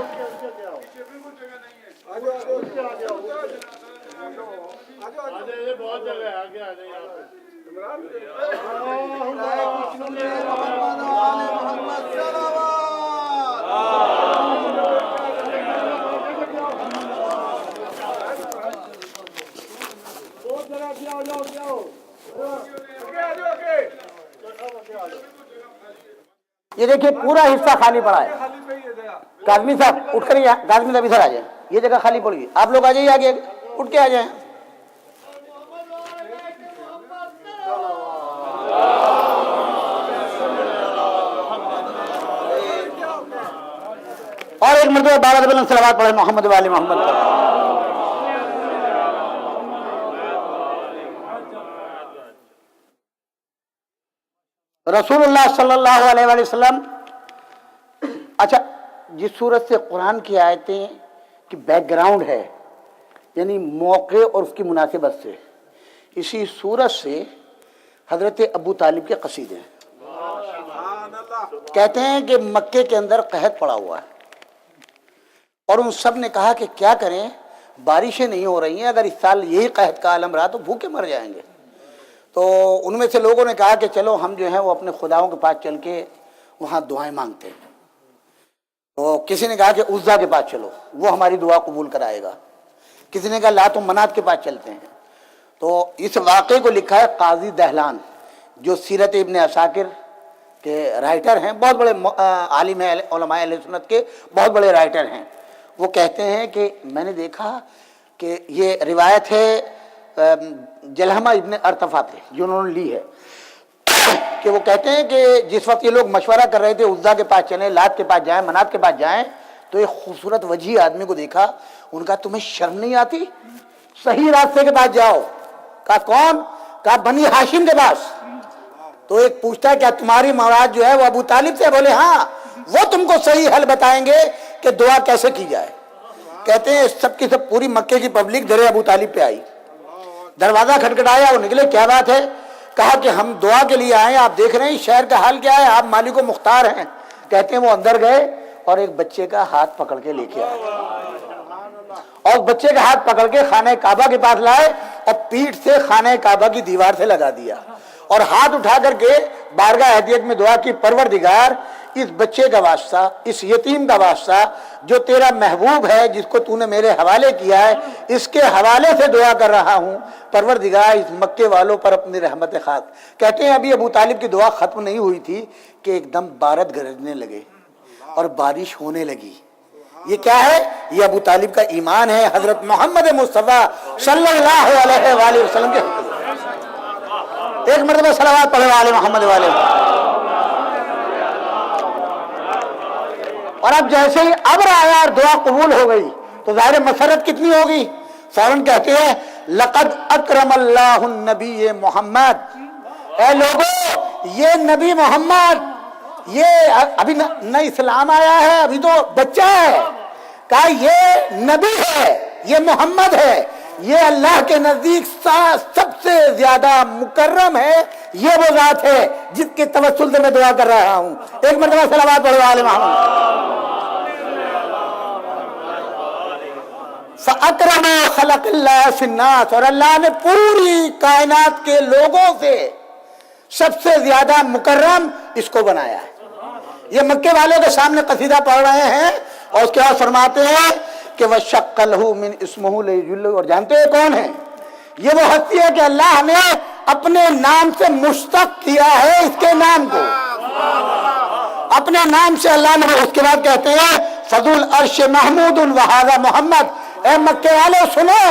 یہ دیکھیے پورا حصہ خالی پڑا ہے، کاظمی صاحب اٹھ کر، کاظمی صاحب ادھر آ جائیں، یہ جگہ خالی پڑی ہے، آپ لوگ آ جائیے آگے، اٹھ کے آ جائیں۔ اور ایک مرتبہ بارہ بلند صلوات پڑھیں محمد والی محمد پر۔ رسول اللہ صلی اللہ علیہ وآلہ وسلم، اچھا جس صورت سے قرآن کی آیتیں کی بیک گراؤنڈ ہے، یعنی موقع اور اس کی مناسبت سے، اسی صورت سے حضرت ابو طالب کے قصیدے ہیں۔ کہتے ہیں کہ مکے کے اندر قحط پڑا ہوا ہے اور ان سب نے کہا کہ کیا کریں، بارشیں نہیں ہو رہی ہیں، اگر اس سال یہی قحط کا عالم رہا تو بھوکے مر جائیں گے۔ تو ان میں سے لوگوں نے کہا کہ چلو ہم جو ہیں وہ اپنے خداؤں کے پاس چل کے وہاں دعائیں مانگتے ہیں۔ تو کسی نے کہا کہ عزا کے پاس چلو، وہ ہماری دعا قبول کرائے گا۔ کسی نے کہا لات و منات کے پاس چلتے ہیں۔ تو اس واقعے کو لکھا ہے قاضی دہلان، جو سیرت ابن عساکر کے رائٹر ہیں، بہت بڑے عالم ہیں، علماء اہل سنت کے بہت بڑے رائٹر ہیں۔ وہ کہتے ہیں کہ میں نے دیکھا کہ یہ روایت ہے جلحمہ ابن ارطفا سے جو انہوں نے لی ہے، کہ وہ کہتے ہیں کہ جس وقت یہ لوگ مشورہ کر رہے تھے عزا کے پاس چلیں، لات کے پاس جائیں، منات کے پاس جائیں، تو ایک خوبصورت وجیح آدمی کو دیکھا۔ ان کا تمہیں شرم نہیں آتی؟ صحیح راستے کے پاس جاؤ۔ کہا کون؟ کہا بنی ہاشم کے پاس۔ تو ایک پوچھتا ہے کیا تمہاری مراد جو ہے وہ ابو طالب سے؟ بولے ہاں، وہ تم کو صحیح حل بتائیں گے کہ دعا کیسے کی جائے۔ کہتے ہیں سب کی سب پوری مکے کی پبلک در ابو طالب پہ آئی، دروازہ کھٹکھٹایا، وہ نکلے، کیا بات ہے؟ کہا کہ ہم دعا کے لیے آئے، آپ دیکھ رہے ہیں شہر کا حال کیا ہے، آپ مالک و مختار ہیں۔ کہتے ہیں وہ اندر گئے اور ایک بچے کا ہاتھ پکڑ کے لے کے آئے اور بچے کا ہاتھ پکڑ کے خانہ کعبہ کے پاس لائے اور پیٹھ سے خانہ کعبہ کی دیوار سے لگا دیا اور ہاتھ اٹھا کر کے بارگاہ ہدیت میں دعا کی، پروردگار اس بچے کا واسطہ، اس یتیم کا واسطہ جو تیرا محبوب ہے، جس کو تو نے میرے حوالے کیا ہے، اس کے حوالے سے دعا کر رہا ہوں، پروردگار اس مکے والوں پر اپنی رحمت خاص۔ کہتے ہیں ابھی ابو طالب کی دعا ختم نہیں ہوئی تھی کہ ایک دم بارد گرجنے لگے اور بارش ہونے لگی۔ یہ کیا ہے؟ یہ ابو طالب کا ایمان ہے حضرت محمد مصطفیٰ صلی اللہ علیہ وآلہ وسلم کے حق۔ ایک مرتبہ صلوات پڑھے والے محمد والے۔ اور اب جیسے ہی ابر آیا اور دعا قبول ہو گئی تو ظاہر مسرت کتنی ہوگی؟ فوراً کہتے ہیں لقد اکرم اللہ النبی محمد، اے لوگوں یہ نبی محمد، یہ ابھی نہ اسلام آیا ہے، ابھی تو بچہ ہے، کہا یہ نبی ہے، یہ محمد ہے، یہ اللہ کے نزدیک سب سے زیادہ مکرم ہے، یہ وہ ذات ہے جس کے توسل سے میں دعا کر رہا ہوں۔ ایک مرتبہ صلوات پڑھو آل محمد۔ فَأَكْرَمَ خَلَقِ اللَّهِ فِي النَّاسِ، اور اللہ نے پوری کائنات کے لوگوں سے سب سے زیادہ مکرم اس کو بنایا ہے۔ یہ مکے والوں کے سامنے قصیدہ پڑھ رہے ہیں اور اس کے بعد فرماتے ہیں کہ وَشَقَّ لَهُ مِنْ اسْمُهُ لَيُجِلُّ، اور جانتے ہیں کون ہے یہ؟ وہ ہستی ہے کہ اللہ نے اپنے نام سے مشتق کیا ہے اس کے نام کو، اپنے نام سے اللہ نے۔ اس کے بعد کہتے ہیں فَذُو الْعَرْشِ مَحْمُودٌ وَهَذَا مُحَمَّدٌ، اے مکے والے سنو،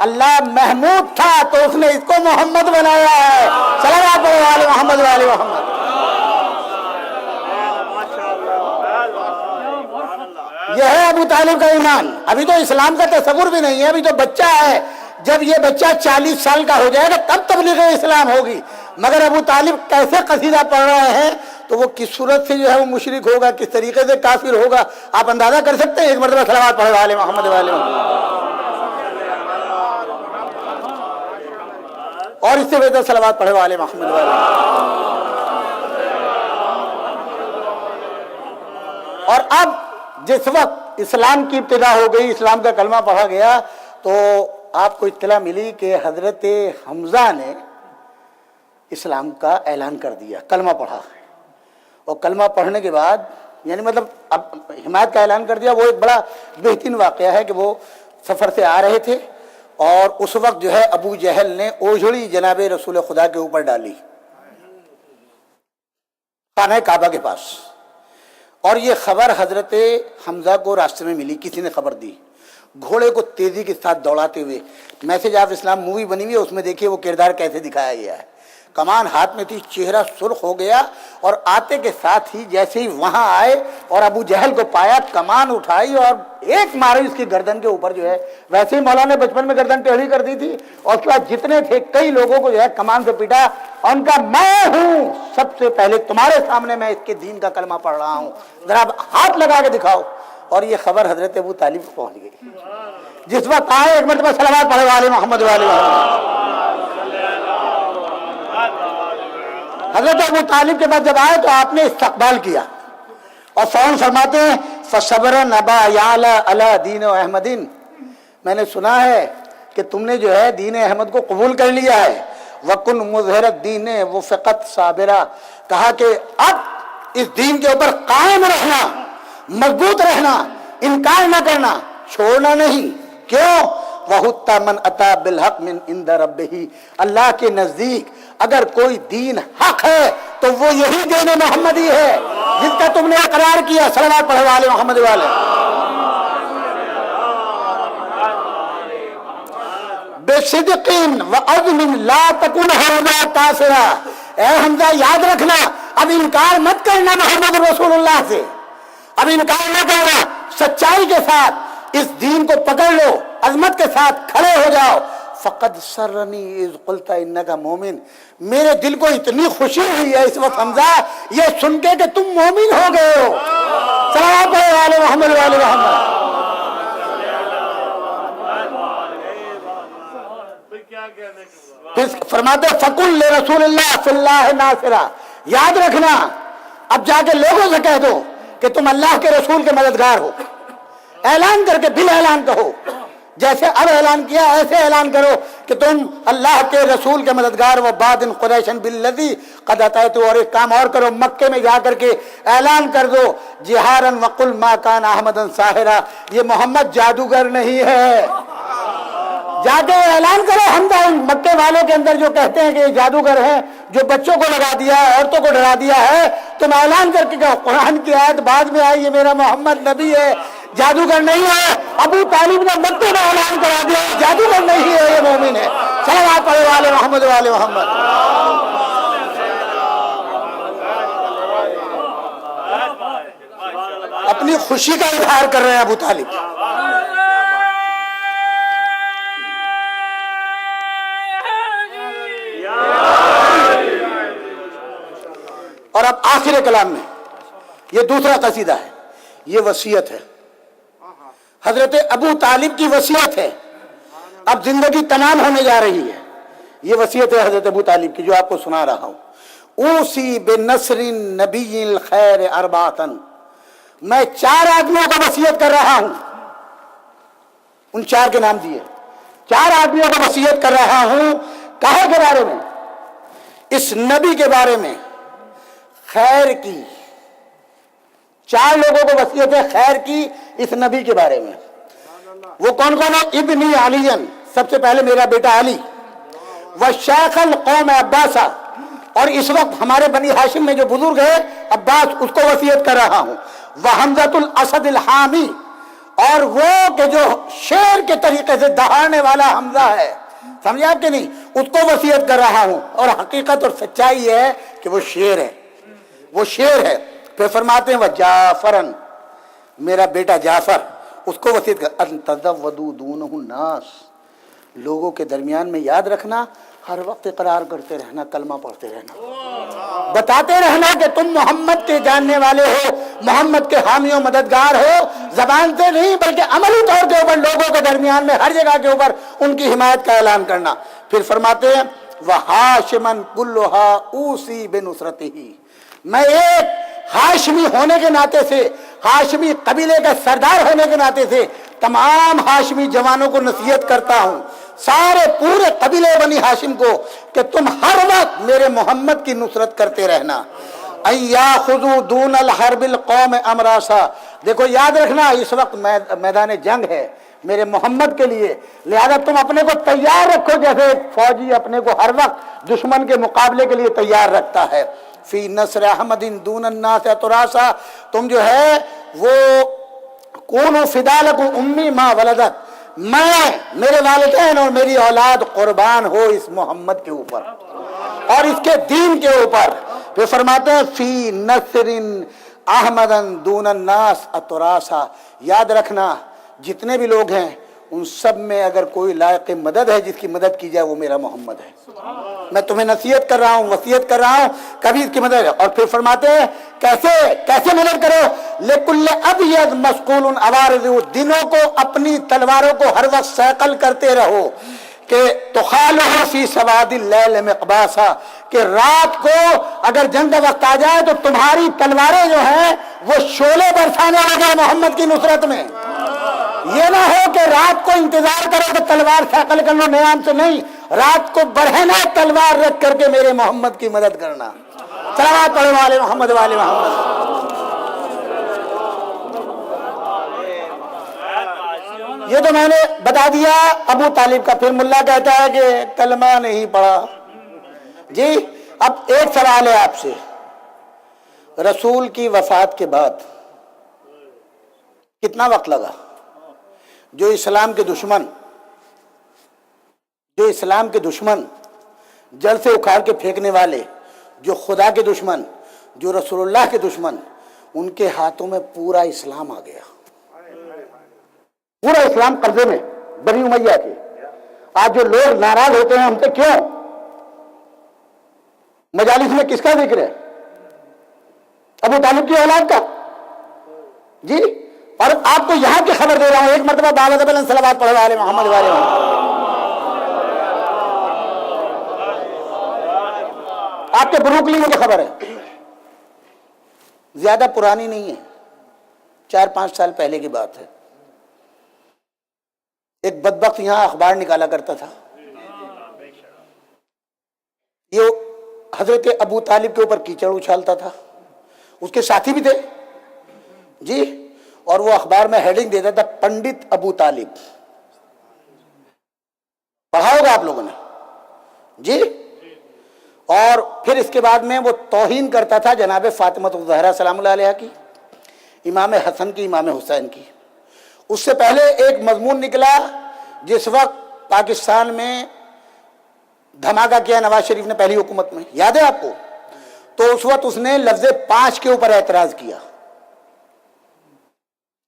اللہ محمود تھا تو اس نے اس کو محمد بنایا ہے۔ صلوات علی محمد و آل محمد۔ یہ ہے ابو طالب کا ایمان۔ ابھی تو اسلام کا تصور بھی نہیں ہے، ابھی تو بچہ ہے۔ جب یہ بچہ 40 سال کا ہو جائے گا تب تبلیغ اسلام ہوگی۔ مگر ابو طالب کیسے قصیدہ پڑھ رہے ہیں تو وہ کس صورت سے جو ہے وہ مشرک ہوگا، کس طریقے سے کافر ہوگا، آپ اندازہ کر سکتے ہیں۔ ایک مرتبہ صلوات پڑھو آل محمد و آل محمد۔ اور اس سے بہتر صلوات پڑھو آل محمد و آل محمد۔ اور اب جس وقت اسلام کی ابتدا ہو گئی، اسلام کا کلمہ پڑھا گیا، تو آپ کو اطلاع ملی کہ حضرت حمزہ نے اسلام کا اعلان کر دیا، کلمہ پڑھا، اور کلمہ پڑھنے کے بعد یعنی مطلب اب حمایت کا اعلان کر دیا۔ وہ ایک بڑا بہترین واقعہ ہے کہ وہ سفر سے آ رہے تھے اور اس وقت جو ہے ابو جہل نے اوجھڑی جناب رسول خدا کے اوپر ڈالی خانہ کعبہ کے پاس، اور یہ خبر حضرت حمزہ کو راستے میں ملی، کسی نے خبر دی، گھوڑے کو تیزی کے ساتھ دوڑاتے ہوئے۔ میسج آف اسلام مووی بنی ہوئی ہے، اس میں دیکھیے وہ کردار کیسے دکھایا گیا ہے۔ کمان ہاتھ میں تھی، چہرہ سرخ ہو گیا، اور آتے کے ساتھ ہی جیسے ہی وہاں آئے اور ابو جہل کو پایا، کمان اٹھائی اور ایک ماری اس کی گردن کے اوپر جو ہے، ویسے ہی مولا نے بچپن میں گردن ٹیڑھی کر دی تھی، اور اس کے بعد جتنے تھے کئی لوگوں کو جو ہے کمان سے پیٹا، اور ان کا میں ہوں سب سے پہلے تمہارے سامنے میں اس کے دین کا کلمہ پڑھ رہا ہوں، ذرا ہاتھ لگا کے دکھاؤ۔ اور یہ خبر حضرت ابو طالب کو پہنچ گئی۔ جس وقت آئے ایک مرتبہ صلوات پڑھو آل محمد و آل محمد۔ حضرت ابو طالب کے بعد جب آئے تو آپ نے استقبال کیا، اور فوراً فرماتے ہیں فصبرن ابا یعلا علی دین احمدین، میں نے سنا ہے کہ تم نے جو ہے دین احمد کو قبول کر لیا ہے، وکن مظہر الدین وفقت صابرہ، کہا کہ اب اس دین کے اوپر قائم رہنا، مضبوط رہنا، انکار نہ کرنا، چھوڑنا نہیں۔ کیوں؟ وَحُتَّ مَنْ أَتَى بِالْحَقِّ مِنْ عِنْدَ رَبِّهِ، اللہ کے نزدیک اگر کوئی دین حق ہے تو وہ یہی دین محمدی ہے جس کا تم نے اقرار کیا۔ صلوات پڑھو والے محمد والے۔ بِصِدْقٍ وَعَزْمٍ لَا تَكُنْ هَذَا كَافِرًا، اے حمزہ یاد رکھنا، اب انکار مت کرنا محمد رسول اللہ سے، اب انکار نہ کرنا، سچائی کے ساتھ اس دین کو پکڑ لو، عظمت کے ساتھ کھڑے ہو جاؤ۔ فقد سرنی اذ قلت انک مومن، میرے دل کو اتنی خوشی ہوئی ہے اس وقت حمزہ یہ سن کے کہ تم مومن ہو گئے ہو۔ صلوات علی محمد وعلی محمد۔ فرماتے فقل لرسول اللہ صلی اللہ ناصرہ، یاد رکھنا اب جا کے لوگوں سے کہہ دو کہ تم اللہ کے رسول کے مددگار ہو، اعلان کر کے بل اعلان کہو، جیسے اب اعلان کیا ایسے اعلان کرو کہ تم اللہ کے رسول کے مددگار و بادن قریشن بالذی قد اتیت، اور ایک کام اور کرو، مکے میں جا کر کے اعلان کر دو جہارن وقل ما کان احمد ساحرا، یہ محمد جادوگر نہیں ہے۔ جا کے اعلان کرو حمزہ ان مکے والوں کے اندر جو کہتے ہیں کہ یہ جادوگر ہیں، جو بچوں کو لگا دیا ہے، عورتوں کو ڈرا دیا ہے، تم اعلان کر کے کہو قرآن کی آیت بعد میں آئی، یہ میرا محمد نبی ہے، جادوگر نہیں ہے۔ ابو طالب نے مکے میں اعلان کرا دیا جادوگر نہیں ہے، یہ مومن ہے۔ صلوات پڑھو والے محمد والے محمد۔ اپنی خوشی کا اظہار کر رہے ہیں ابو طالب۔ اور اب آخر کلام میں یہ دوسرا قصیدہ ہے، یہ وصیت ہے، حضرت ابو طالب کی وصیت ہے، اب زندگی تمام ہونے جا رہی ہے، یہ وصیت ہے حضرت ابو طالب کی جو آپ کو سنا رہا ہوں۔ اوصی بنصر النبی الخیر اربعۃ، میں 4 آدمیوں کا وصیت کر رہا ہوں، ان 4 کے نام دیے، 4 آدمیوں کا وصیت کر رہا ہوں، کہے کے بارے میں، اس نبی کے بارے میں، خیر کی، 4 لوگوں کو وصیت ہے خیر کی اس نبی کے بارے میں۔ وہ کون کون ہے؟ ابنی علی، سب سے پہلے میرا بیٹا علی، وشیخ القوم عباسہ، اور اس وقت ہمارے بنی ہاشم میں جو بزرگ ہے عباس، اس کو وصیت کر رہا ہوں، وحمزۃ الاسد الحامی، اور وہ کہ جو شیر کے طریقے سے دہاڑنے والا حمزہ ہے، سمجھے آپ کہ نہیں، اس کو وصیت کر رہا ہوں، اور حقیقت اور سچائی ہے کہ وہ شیر ہے، وہ شیر ہے۔ پھر فرماتے ہیں وجعفرن، میرا بیٹا جعفر، اس کو وصیت کر ان تزودوا دونہ الناس، لوگوں کے درمیان میں یاد رکھنا، ہر وقت اقرار کرتے رہنا، کلمہ پڑھتے رہنا، بتاتے رہنا کہ تم محمد کے جاننے والے ہو، محمد کے حامی و مددگار ہو، زبان سے نہیں بلکہ عملی طور کے اوپر لوگوں کے درمیان میں ہر جگہ کے اوپر ان کی حمایت کا اعلان کرنا۔ پھر فرماتے ہیں وہاشمن کلھا اوصی بنصرتہ، میں ایک ہاشمی ہونے کے ناطے سے، ہاشمی قبیلے کا سردار ہونے کے ناطے سے تمام ہاشمی جوانوں کو نصیحت کرتا ہوں، سارے پورے قبیلے بنی ہاشم کو، کہ تم ہر وقت میرے محمد کی نصرت کرتے رہنا۔ ان یاخذوا دون الحرب القوم امراسا، دیکھو یاد رکھنا اس وقت میدان جنگ ہے میرے محمد کے لیے، لہذا تم اپنے کو تیار رکھو جیسے فوجی اپنے کو ہر وقت دشمن کے مقابلے کے لیے تیار رکھتا ہے۔ فی نصر احمد دون الناس تراسا، تم جو ہے وہ کونوا فدا لکم امی ما ولدت، میں، میرے والدین اور میری اولاد قربان ہو اس محمد کے اوپر اور اس کے دین کے اوپر۔ پھر فرماتے ہیں فی نصر احمد دون الناس اتراسا، یاد رکھنا جتنے بھی لوگ ہیں ان سب میں اگر کوئی لائق مدد ہے جس کی مدد کی جائے وہ میرا محمد ہے۔ میں تمہیں نصیحت کر رہا ہوں، وصیت کر رہا ہوں، کبھی اس کی مدد ہے۔ اور پھر فرماتے ہیں کیسے مدد کرو؟ لکل ابیض مسقول عوارض، دنوں کو اپنی تلواروں کو ہر وقت سیقل کرتے رہو، کہ تخالہ فی سواد اللیل مقباسا، کہ رات کو اگر جنگ کا وقت آ جائے تو تمہاری تلواریں جو ہیں وہ شعلے برسانے لگے محمد کی نصرت میں. یہ نہ ہو کہ رات کو انتظار کرو کہ تلوار سیکل کر لو نیام سے، نہیں، رات کو برہنہ تلوار رکھ کر کے میرے محمد کی مدد کرنا. صلوات پڑھو والے محمد والے محمد. یہ تو میں نے بتا دیا ابو طالب کا. پھر ملا کہتا ہے کہ کلمہ نہیں پڑھا. جی اب ایک سوال ہے آپ سے، رسول کی وفات کے بعد کتنا وقت لگا جو اسلام کے دشمن جل سے اکھاڑ کے پھینکنے والے، جو خدا کے دشمن، جو رسول اللہ کے دشمن، ان کے ہاتھوں میں پورا اسلام آ گیا. پورا اسلام قبضے میں بنی امیہ کے. آج جو لوگ ناراض ہوتے ہیں ہم سے، کیوں؟ مجالس میں کس کا ذکر ہے؟ ابو طالب کی اولاد کا. جی اور آپ کو یہاں کی خبر دے رہا ہوں، ایک مرتبہ بابا زبل صلوات پڑھو والے محمد والے محمد. آپ کے بروکلی میں کی خبر ہے، زیادہ پرانی نہیں ہے، 4-5 سال پہلے کی بات ہے. ایک بدبخت یہاں اخبار نکالا کرتا تھا، یہ حضرت ابو طالب کے اوپر کیچڑ اچھالتا تھا. اس کے ساتھی بھی تھے جی، اور وہ اخبار میں ہیڈنگ دیتا تھا پنڈت ابو طالب. پڑھا ہوگا آپ لوگوں نے جی. اور پھر اس کے بعد میں وہ توہین کرتا تھا جناب فاطمہ الزہرا سلام اللہ علیہا کی، امام حسن کی، امام حسین کی. اس سے پہلے ایک مضمون نکلا جس وقت پاکستان میں دھماکہ کیا نواز شریف نے پہلی حکومت میں، یاد ہے آپ کو؟ تو اس وقت اس نے لفظ 5 کے اوپر اعتراض کیا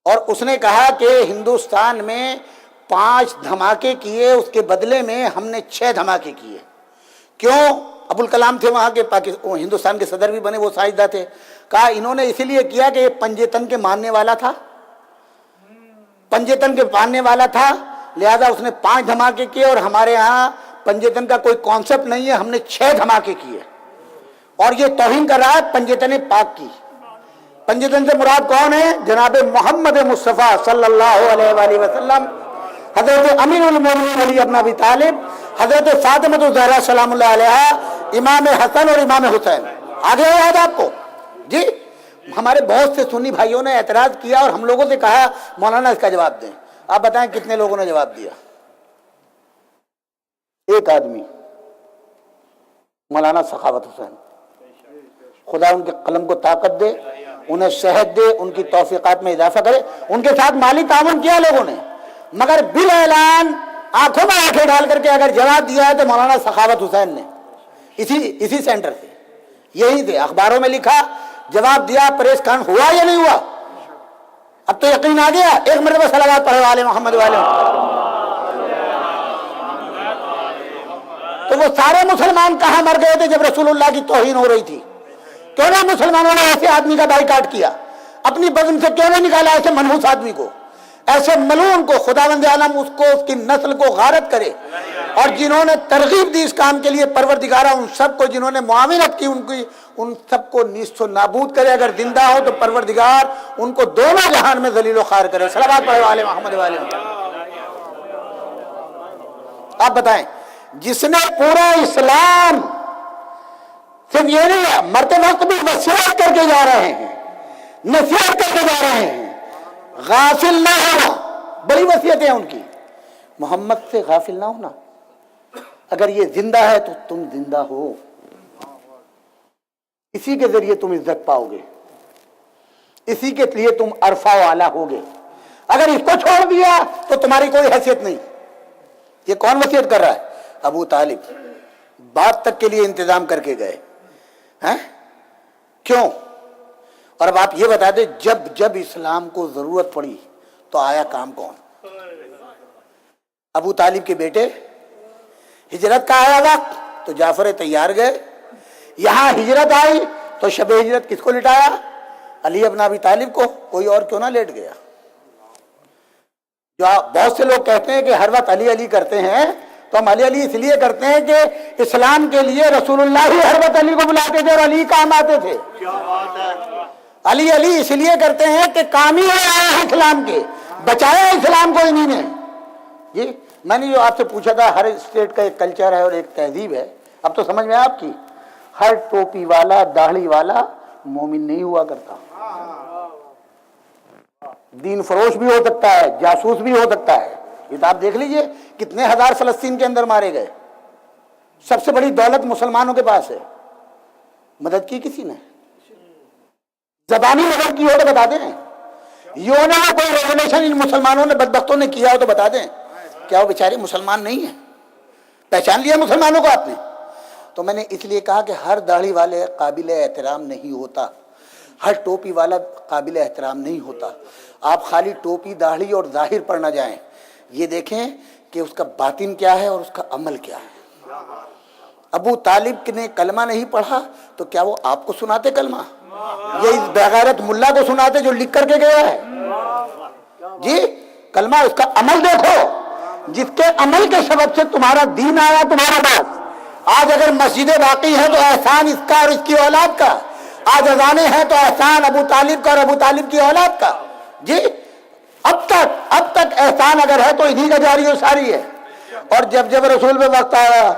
اور اس نے کہا کہ ہندوستان میں 5 دھماکے کیے، اس کے بدلے میں ہم نے 6 دھماکے کیے. کیوں؟ ابوالکلام تھے وہاں کے، ہندوستان کے صدر بھی بنے، وہ سائنسداں تھے. کہا انہوں نے اسی لیے کیا کہ یہ پنجتن کے ماننے والا تھا، لہذا اس نے 5 دھماکے کیے، اور ہمارے ہاں پنجتن کا کوئی کانسیپٹ نہیں ہے، ہم نے 6 دھماکے کیے. اور یہ توہین کر رہا ہے پنجتن پاک کی. پنجتن سے مراد کون ہے؟ جناب محمد مصطفیٰ صلی اللہ علیہ وآلہ وسلم، حضرت امیر المومنین علی ابن ابی طالب، حضرت فاطمہ الزہرا سلام اللہ علیہا، امام حسن اور امام حسین. آگے یاد آپ کو جی. ہمارے بہت سے سنی بھائیوں نے اعتراض کیا اور ہم لوگوں سے کہا مولانا اس کا جواب دیں. آپ بتائیں کتنے لوگوں نے جواب دیا؟ ایک آدمی، مولانا سخاوت حسین. خدا ان کے قلم کو طاقت دے، انہیں صحت دے، ان کی توفیقات میں اضافہ کرے. ان کے ساتھ مالی تعاون کیا لوگوں نے، مگر بالاعلان آنکھوں میں آنکھیں ڈال کر کے اگر جواب دیا ہے تو مولانا سخاوت حسین نے، اسی سینٹر سے. یہی تھے، اخباروں میں لکھا، جواب دیا، پریس کان ہوا یا نہیں ہوا؟ اب تو یقین آ گیا. ایک مرتبہ صلوات پڑھو والے محمد والے. تو وہ سارے مسلمان کہاں مر گئے تھے جب رسول اللہ کی توہین ہو رہی تھی؟ کیوں نہ مسلمانوں نے ایسے آدمی کا بائیکاٹ کیا؟ اپنی بدن سے کیوں نہ نکالا ایسے منحوس آدمی کو، ایسے ملعون کو؟ خداوند عالم اس کو، اس کی نسل کو غارت کرے. اور جنہوں نے ترغیب دی اس کام کے لیے، پروردگارہ ان سب کو جنہوں نے معاونت کی ان سب کو نیست و نابود کرے. اگر زندہ ہو تو پروردگار ان کو دونوں جہان میں ذلیل و خوار کرے. صلوات پڑھو والے محمد والے. آپ بتائیں، جس نے پورا اسلام، صرف یہ نہیں، مرتے وقت بھی وصیت کر کے جا رہے ہیں، نصیحت کر کے جا رہے ہیں، غافل نہ ہونا. بڑی وصیت ہے ان کی، محمد سے غافل نہ ہونا. اگر یہ زندہ ہے تو تم زندہ ہو، اسی کے ذریعے تم عزت پاؤ گے، اسی کے لیے تم عرفہ والا ہوگے. اگر اس کو چھوڑ دیا تو تمہاری کوئی حیثیت نہیں. یہ کون وصیت کر رہا ہے؟ ابو طالب. بات تک کے لیے انتظام کر کے گئے ہیں. کیوں؟ اور اب آپ یہ بتا دیں، جب اسلام کو ضرورت پڑی تو آیا کام کون؟ ابو طالب کے بیٹے. ہجرت کا آیا وقت تو جعفر طیار گئے. یہاں ہجرت آئی تو شب ہجرت کس کو لٹایا؟ علی ابن ابی طالب کو. کوئی اور کیوں نہ لیٹ گیا؟ جو بہت سے لوگ کہتے ہیں کہ ہر وقت علی علی کرتے ہیں، تو ہم علی علی اس لیے کرتے ہیں کہ اسلام کے لیے رسول اللہ ہی ہر وقت علی کو بلاتے تھے اور علی کام آتے تھے. علی علی اس لیے کرتے ہیں کہ کام ہی آیا ہے اسلام کے، بچایا اسلام کو انہی نے. جی میں نے جو آپ سے پوچھا تھا، ہر اسٹیٹ کا ایک کلچر ہے اور ایک تہذیب ہے، اب تو سمجھ میں آپ کی. ہر ٹوپی والا داڑھی والا مومن نہیں ہوا کرتا. دین فروش بھی ہو سکتا ہے، جاسوس بھی ہو سکتا ہے. یہ تو آپ دیکھ لیجئے کتنے ہزار فلسطین کے اندر مارے گئے. سب سے بڑی دولت مسلمانوں کے پاس ہے. مدد کی کسی نے؟ زبانی مدد کی ہو تو بتا دیں. یوں نہ کوئی ریگولیشن ان مسلمانوں نے بدبختوں نے کیا ہو تو بتا دیں. کیا وہ بیچارے مسلمان نہیں ہیں؟ پہچان لیا مسلمانوں کو آپ نے؟ تو میں نے اس لیے کہا کہ ہر داڑھی والے قابل احترام نہیں ہوتا، ہر ٹوپی والا قابل احترام نہیں ہوتا. آپ خالی ٹوپی داڑھی اور ظاہر پر نہ جائیں، یہ دیکھیں کہ اس کا باطن کیا ہے اور اس کا عمل کیا ہے. ابو طالب نے کلمہ نہیں پڑھا تو کیا وہ آپ کو سناتے کلمہ؟ یہ اس بغیرت ملا کو سناتے جو لکھ کر کے گیا ہے؟ جی کلمہ اس کا عمل دیکھو، جس کے عمل کے سبب سے تمہارا دین آیا تمہارا پاس. آج اگر مسجدیں باقی ہیں تو احسان اس کا اور اس کی اولاد کا. آج اذانیں ہیں تو احسان ابو طالب کا اور ابو طالب کی اولاد کا. جی اب تک احسان اگر ہے تو انہی کا جاری و ساری ہے. اور جب رسول پہ وقت آیا،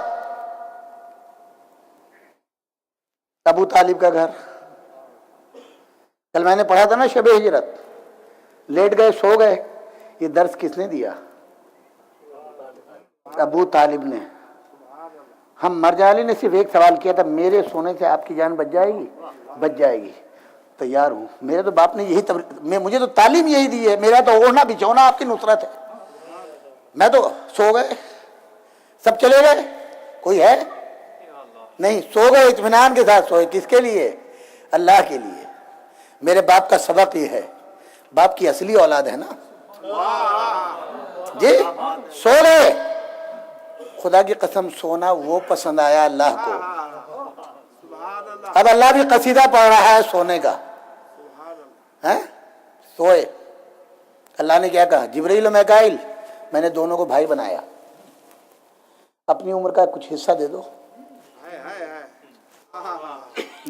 ابو طالب کا گھر، کل میں نے پڑھا تھا نا شب ہجرت، لیٹ گئے سو گئے. یہ درس کس نے دیا؟ ابو طالب نے. ہم مرجع علی نے صرف ایک سوال کیا تھا، میرے سونے سے آپ کی جان بچ جائے گی؟ بچ جائے گی. تیار ہوں. میرے تو باپ نے یہی مجھے تو تعلیم یہی دی ہے. میرا تو اوڑھنا بچھونا آپ کی نصرت ہے. میں تو سو گئے، سب چلے گئے، کوئی ہے نہیں. سو گئے اطمینان کے ساتھ سوئے. کس کے لیے؟ اللہ کے لیے. میرے باپ کا سبق یہ ہے، باپ کی اصلی اولاد ہے نا. جی سو گئے. خدا کی قسم سونا وہ پسند آیا اللہ کو. اب اللہ بھی قصیدہ پڑھ رہا ہے سونے کا. سوئے. اللہ نے کیا کہا؟ جبرائیل و میکائیل میں نے دونوں کو بھائی بنایا، اپنی عمر کا کچھ حصہ دے دو.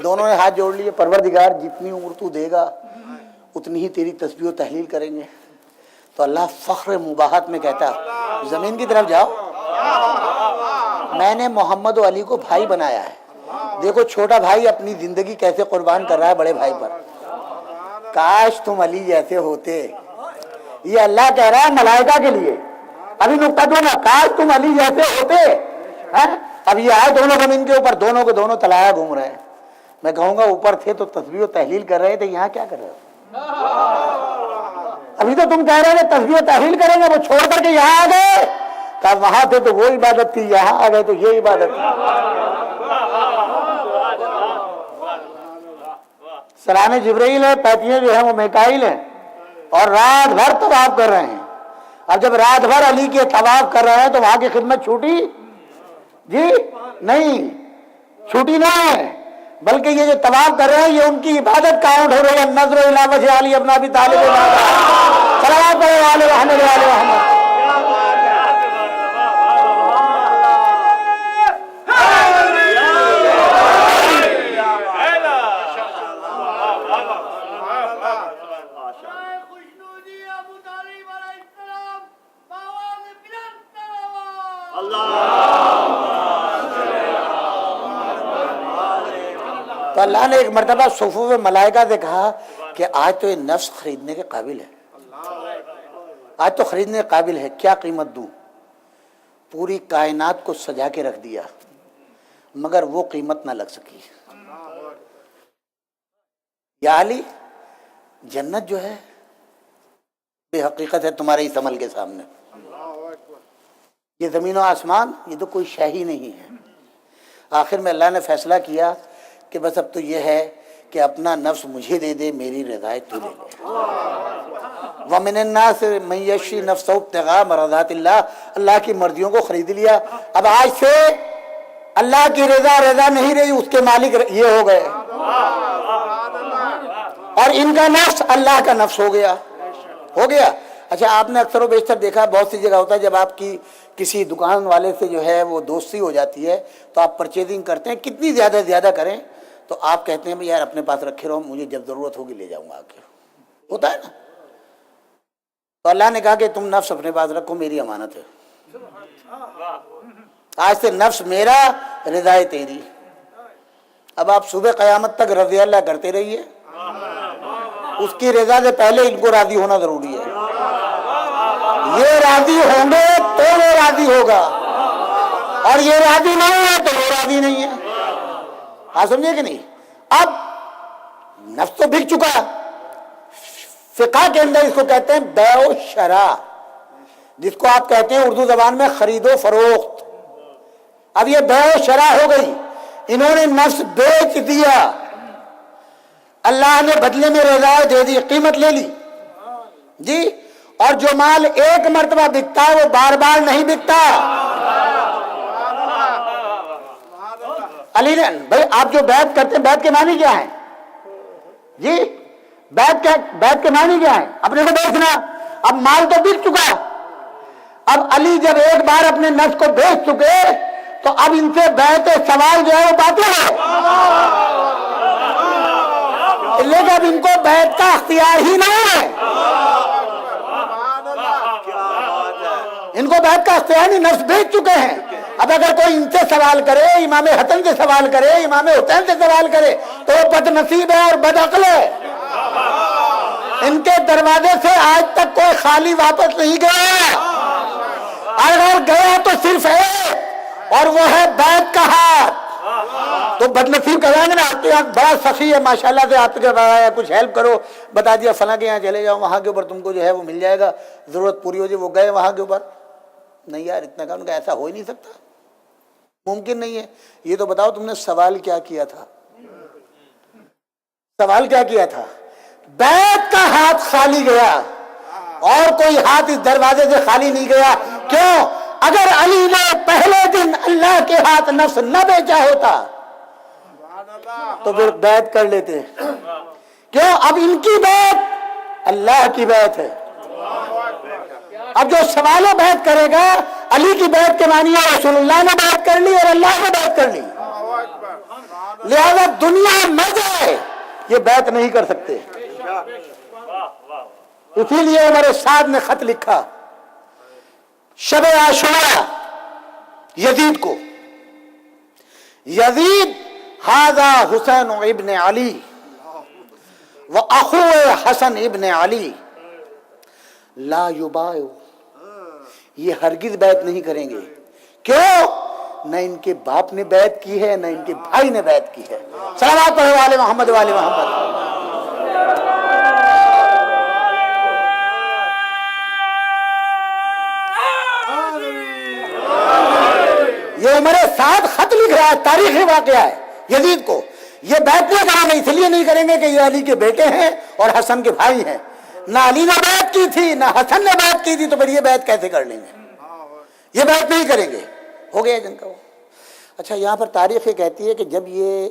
دونوں نے ہاتھ جوڑ لیے. پروردگار جتنی عمر تو دے گا اتنی ہی تیری تسبیح و تحلیل کریں گے. تو اللہ فخر مباحت میں کہتا زمین کی طرف جاؤ، میں نے محمد و علی کو بھائی بنایا ہے. دیکھو چھوٹا بھائی اپنی زندگی کیسے قربان کر رہا ہے بڑے بھائی پر. کاش تم علی جیسے ہوتے. یہ اللہ کہہ رہا ہے ملائکہ کے لیے. ابھی نقطہ دو نا، کاش تم علی جیسے ہوتے. اب یہ آئے دونوں زمین کے اوپر، دونوں کو دونوں تلایا گھوم رہے ہیں. میں کہوں گا اوپر تھے تو تسبیح و تحلیل کر رہے تھے، یہاں کیا کر رہے ہو؟ ابھی تو تم کہہ رہے تھے تسبیح و تحلیل کریں گے، وہ چھوڑ کر کے یہاں آ گئے. کہ وہاں تھے تو وہ عبادت تھی، یہاں آ گئے تو یہ عبادت تھی. سلام جبرائیل ہے، پیتیاں جو ہیں وہ میکائیل ہیں، اور رات بھر طواف کر رہے ہیں. اب جب رات بھر علی کے طواف کر رہے ہیں تو وہاں کی خدمت چھوٹی؟ جی نہیں چھوٹی نہیں ہے، بلکہ یہ جو طواف کر رہے ہیں یہ ان کی عبادت کاؤنٹ ہو رہی ہے. نظر الی وجہ علی ابن ابی طالب صلوات اللہ علیہ وسلم. تو اللہ نے ایک مرتبہ صفوف ملائکہ سے کہا کہ آج تو یہ نفس خریدنے کے قابل ہے، آج تو خریدنے کے قابل ہے. کیا قیمت دوں؟ پوری کائنات کو سجا کے رکھ دیا مگر وہ قیمت نہ لگ سکی. یا علی جنت جو ہے بے حقیقت ہے تمہارے اس عمل کے سامنے. یہ زمین و آسمان یہ تو کوئی شے ہی نہیں ہے. آخر میں اللہ نے فیصلہ کیا کہ بس اب تو یہ ہے کہ اپنا نفس مجھے دے دے، میری رضایت تو لے لے. وَمِنَ النَّاسِ مَن يَشْرِي نَفْسَهُ ابْتِغَاءَ مَرْضَاتِ اللَّهِ. اللہ کی مرضیوں کو خرید لیا. اب آج سے اللہ کی رضا نہیں رہی، اس کے مالک یہ ہو گئے، اور ان کا نفس اللہ کا نفس ہو گیا. اچھا آپ نے اکثر و بیشتر دیکھا بہت سی جگہ ہوتا ہے جب آپ کی کسی دکان والے سے جو ہے وہ دوستی ہو جاتی ہے تو آپ پرچیزنگ کرتے ہیں، کتنی زیادہ کریں تو آپ کہتے ہیں بھائی یار اپنے پاس رکھے رہو، مجھے جب ضرورت ہوگی لے جاؤں گا آ کے، ہوتا ہے نا. تو اللہ نے کہا کہ تم نفس اپنے پاس رکھو، میری امانت ہے. آج سے نفس میرا، رضائے تیری. اب آپ صبح قیامت تک رضی اللہ کرتے رہیے، اس کی رضا سے پہلے ان کو راضی ہونا ضروری ہے. یہ راضی ہوں گے تو وہ راضی ہوگا، اور یہ راضی نہیں ہے تو وہ راضی نہیں ہے. آپ سمجھے کہ نہیں؟ اب نفس تو بک چکا. فقہ کے اندر اس کو کہتے ہیں بیع و شراء، جس کو آپ کہتے ہیں اردو زبان میں خرید و فروخت. اب یہ بیع و شراء ہو گئی، انہوں نے نفس بیچ دیا، اللہ نے بدلے میں رضا دے دی، قیمت لے لی جی. اور جو مال ایک مرتبہ بکتا ہے وہ بار بار نہیں بکتا. علی نے بھائی آپ جو بیعت کرتے ہیں، بیعت کے معنی کیا ہے جی؟ بیعت کے معنی کیا ہے؟ اپنے کو بیچنا. اب مال تو بک چکا. اب علی جب ایک بار اپنے نفس کو بیچ چکے تو اب ان سے بیعت سوال جو ہے وہ باطل ہے، لیکن اب ان کو بیعت کا اختیار ہی نہیں ہے. ان کو بیعت کا اختیار نہیں، نفس بیچ چکے ہیں. اب اگر کوئی ان سے سوال کرے، امام حسن سے سوال کرے، امام حسین سے سوال کرے تو وہ بد نصیب ہے اور بد عقل ہے. ان کے دروازے سے آج تک کوئی خالی واپس نہیں گیا، اگر گیا تو صرف ہے، اور وہ ہے بیعت کا ہاتھ. تو بد نصیب کہیں گے نا آپ کے یہاں بڑا سخی ہے ماشاءاللہ سے، آپ کے رہا ہے کچھ ہیلپ کرو، بتا دیا فلاں کے یہاں چلے جاؤ، وہاں کے اوپر تم کو جو ہے وہ مل جائے گا، ضرورت پوری ہو جائے. وہ گئے وہاں کے اوپر، نہیں یار اتنا کام کا ایسا ہو ہی نہیں سکتا، ممکن نہیں ہے. یہ تو بتاؤ تم نے سوال کیا کیا تھا؟ سوال کیا کیا تھا؟ بیعت کا ہاتھ خالی گیا، اور کوئی ہاتھ اس دروازے سے خالی نہیں گیا. کیوں؟ اگر علی نے پہلے دن اللہ کے ہاتھ نفس نہ بیچا ہوتا تو پھر بیعت کر لیتے. کیوں؟ اب ان کی بیعت اللہ کی بیعت ہے. اب جو سوال و بیعت کرے گا، علی کی بیعت کے معنی ہے رسول اللہ نے بیعت کر لی اور اللہ نے بیعت کر لی، لہذا دنیا مر جائے یہ بیعت نہیں کر سکتے. اسی لیے عمر سعد نے خط لکھا شب عاشورا یزید کو، یزید ھذا حسین ابن علی و اخو حسن ابن علی لا یبایع، یہ ہرگز بیعت نہیں کریں گے. کیوں؟ نہ ان کے باپ نے بیعت کی ہے، نہ ان کے بھائی نے بیعت کی ہے. صلوات پڑھو آل محمد و آل محمد. یہ عمر سعد خط لکھ رہا ہے، تاریخی واقعہ ہے یزید کو. یہ بیعت نہیں کریں گے، اس لیے نہیں کریں گے کہ یہ علی کے بیٹے ہیں اور حسن کے بھائی ہیں. نہ علی نے بیعت کی تھی نہ حسن نے بیعت کی تھی، تو پھر یہ بیعت کیسے کر لیں گے؟ یہ بیعت نہیں کریں گے. ہو گیا جن کا وہ. اچھا یہاں پر تاریخ یہ کہتی ہے کہ جب یہ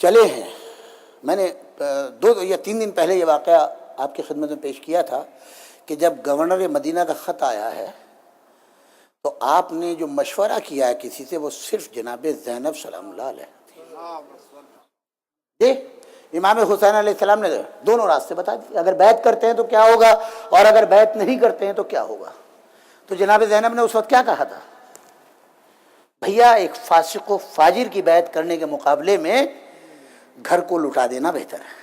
چلے ہیں، میں نے 2 یا 3 دن پہلے یہ واقعہ آپ کی خدمت میں پیش کیا تھا کہ جب گورنر مدینہ کا خط آیا ہے تو آپ نے جو مشورہ کیا ہے کسی سے، وہ صرف جناب زینب سلام اللہ علیہ جی. امام حسین علیہ السلام نے دونوں راستے بتا دیے، اگر بیعت کرتے ہیں تو کیا ہوگا اور اگر بیعت نہیں کرتے ہیں تو کیا ہوگا. تو جناب زینب نے اس وقت کیا کہا تھا؟ بھیا ایک فاسق و فاجر کی بیعت کرنے کے مقابلے میں گھر کو لٹا دینا بہتر ہے،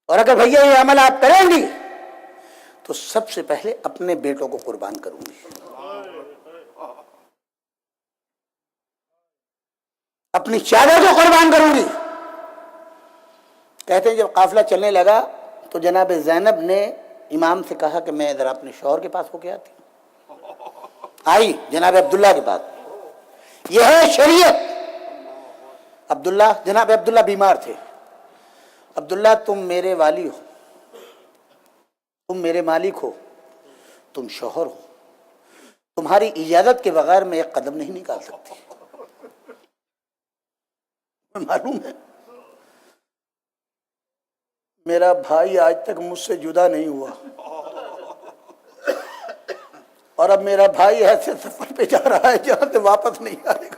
اور اگر بھیا یہ عمل آپ کریں گی تو سب سے پہلے اپنے بیٹوں کو قربان کروں گی، اپنی چادر کو قربان کروں گی. کہتے ہیں جب قافلہ چلنے لگا تو جناب زینب نے امام سے کہا کہ میں ذرا اپنے شوہر کے پاس ہو کے آتی. آئی جناب عبداللہ کے پاس. یہ ہے شریعت. عبداللہ، جناب عبداللہ بیمار تھے. عبداللہ تم میرے والی ہو، تم میرے مالک ہو، تم شوہر ہو، تمہاری اجازت کے بغیر میں ایک قدم نہیں نکال سکتی. معلوم ہے میرا بھائی آج تک مجھ سے جدا نہیں ہوا، اور اب میرا بھائی ایسے سفر پہ جا رہا ہے جہاں سے واپس نہیں آئے گا.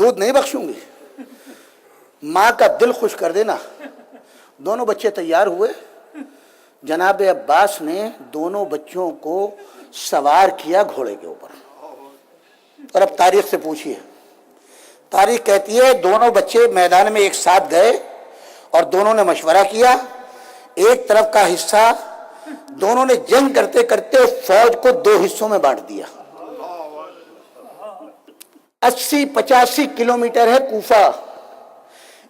دودھ نہیں بخشوں گی، ماں کا دل خوش کر دینا۔ دونوں بچے تیار ہوئے، جناب عباس نے دونوں بچوں کو سوار کیا گھوڑے کے اوپر۔ اور اب تاریخ سے پوچھیے، تاریخ کہتی ہے دونوں بچے میدان میں ایک ساتھ گئے اور دونوں نے مشورہ کیا، ایک طرف کا حصہ دونوں نے جنگ کرتے کرتے فوج کو 2 حصوں میں بانٹ دیا۔ 80-85 کلومیٹر ہے کوفہ،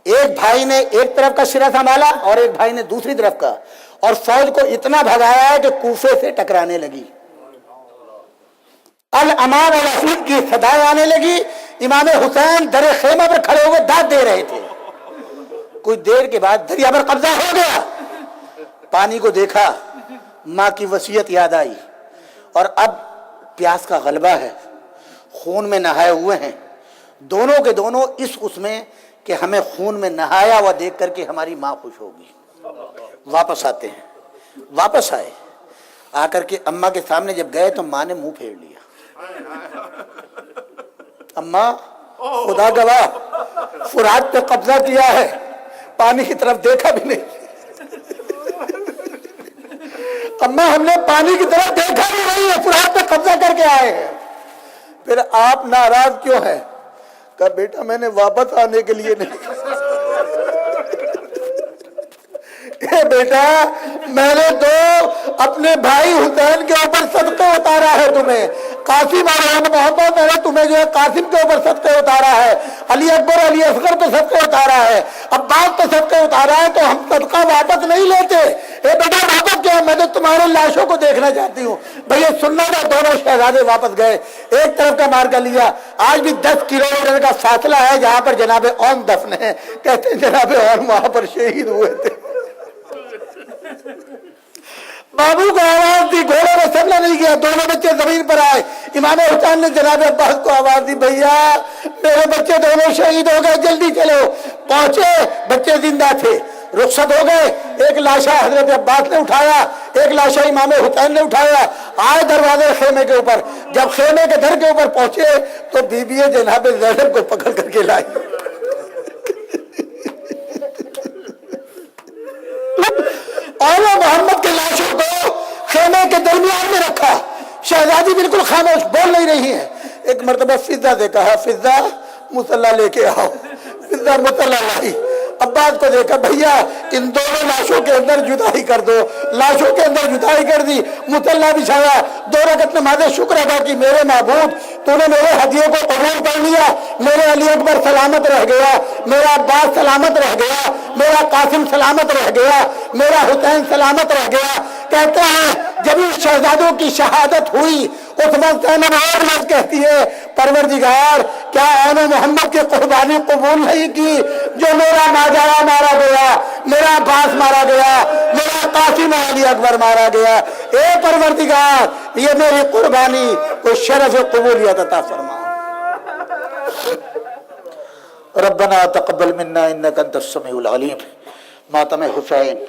ایک بھائی نے ایک طرف کا سرا سنبھالا اور ایک بھائی نے دوسری طرف کا، اور فوج کو اتنا بھگایا ہے کہ کوفے سے ٹکرانے لگی، الامان والحسین کی صدائیں آنے لگی۔ امام حسین در خیمہ پر کھڑے ہوئے داد دے رہے تھے۔ کچھ دیر کے بعد دریا پر قبضہ ہو گیا، پانی کو دیکھا، ماں کی وصیت یاد آئی، اور اب پیاس کا غلبہ ہے، خون میں نہائے ہوئے ہیں دونوں کے دونوں، اس میں کہ ہمیں خون میں نہایا ہوا دیکھ کر کے ہماری ماں خوش ہوگی۔ واپس آتے ہیں، واپس آئے، آ کر کے اماں کے سامنے جب گئے تو ماں نے منہ پھیر لیا۔ اماں خدا گواہ، فرات پہ قبضہ کیا ہے، پانی کی طرف دیکھا بھی نہیں۔ اماں ہم نے پانی کی طرف دیکھا بھی نہیں ہے، فرات پہ قبضہ کر کے آئے ہیں، پھر آپ ناراض کیوں ہیں؟ کہا بیٹا میں نے واپس آنے کے لیے نہیں، اے بیٹا میں نے تو اپنے بھائی حسین کے اوپر صدقہ اتارا ہے تمہیں، قاسم اور محمد میں نے تمہیں جو ہے قاسم کے اوپر صدقہ اتارا ہے، علی اکبر علی اصغر پہ صدقہ اتارا ہے، عباس پہ صدقہ اتارا ہے، تو ہم صدقہ واپس نہیں لیتے۔ اے بیٹا واپس کیا؟ میں تو تمہارے لاشوں کو دیکھنا چاہتی ہوں۔ بھئی سننا تھا، دونوں شہزادے واپس گئے، ایک طرف کا مارکا لیا۔ آج بھی 10 کلومیٹر کا فاصلہ ہے جہاں پر جناب اون دفن ہے، کہتے ہیں جناب اون وہاں پر شہید ہوئے تھے۔ بابو کو آواز دی، گھوڑے میں سمجھا نہیں گیا، دونوں بچے زمین پر آئے۔ امام حسین نے جناب عباس کو آواز دی، بھیا میرے بچے دونوں شہید ہو گئے، جلدی چلو۔ پہنچے، بچے زندہ تھے، رخصت ہو گئے۔ ایک لاشا حضرت عباس نے اٹھایا، ایک لاشا امام حسین نے اٹھایا، آئے دروازے خیمے کے اوپر۔ جب خیمے کے در کے اوپر پہنچے تو بی بی جناب زینب کو پکڑ کر کے لائی۔ اور وہ محمد کے لاشوں کو خیمے کے درمیان میں رکھا، شہزادی بالکل خاموش، بول نہیں رہی ہیں۔ ایک مرتبہ فضہ سے کہا، فضہ مصلی لے کے آؤ، فضہ مصلی لائی۔ عباس کو دیکھا، بھیا ان دونوں لاشوں کے اندر جدائی کر دو، لاشوں کے اندر جدائی کر دی، مصلی بچھایا، 2 رکعت نماز شکر ادا کی، میرے معبود تو نے میرے ہدیے کو قبول کر لیا، میرے علی اکبر سلامت رہ گیا، میرا عباس سلامت رہ گیا، میرا قاسم سلامت رہ گیا، میرا حسین سلامت رہ گیا۔ کہتے ہیں جب ان شہزادوں کی شہادت ہوئی، اس وقت زینب اور لفظ کہتی ہے، پروردگار کیا اون محمد کی قربانی قبول نہیں کی؟ جو میرا ماجرا مارا گیا، میرا عباس مارا گیا، میرا قاسم علی اکبر مارا گیا، اے پروردگار یہ میری قربانی کو شرف قبولیت عطا فرما۔ ربنا تقبل منا انک انت السمیع العلیم۔ ماتم حسین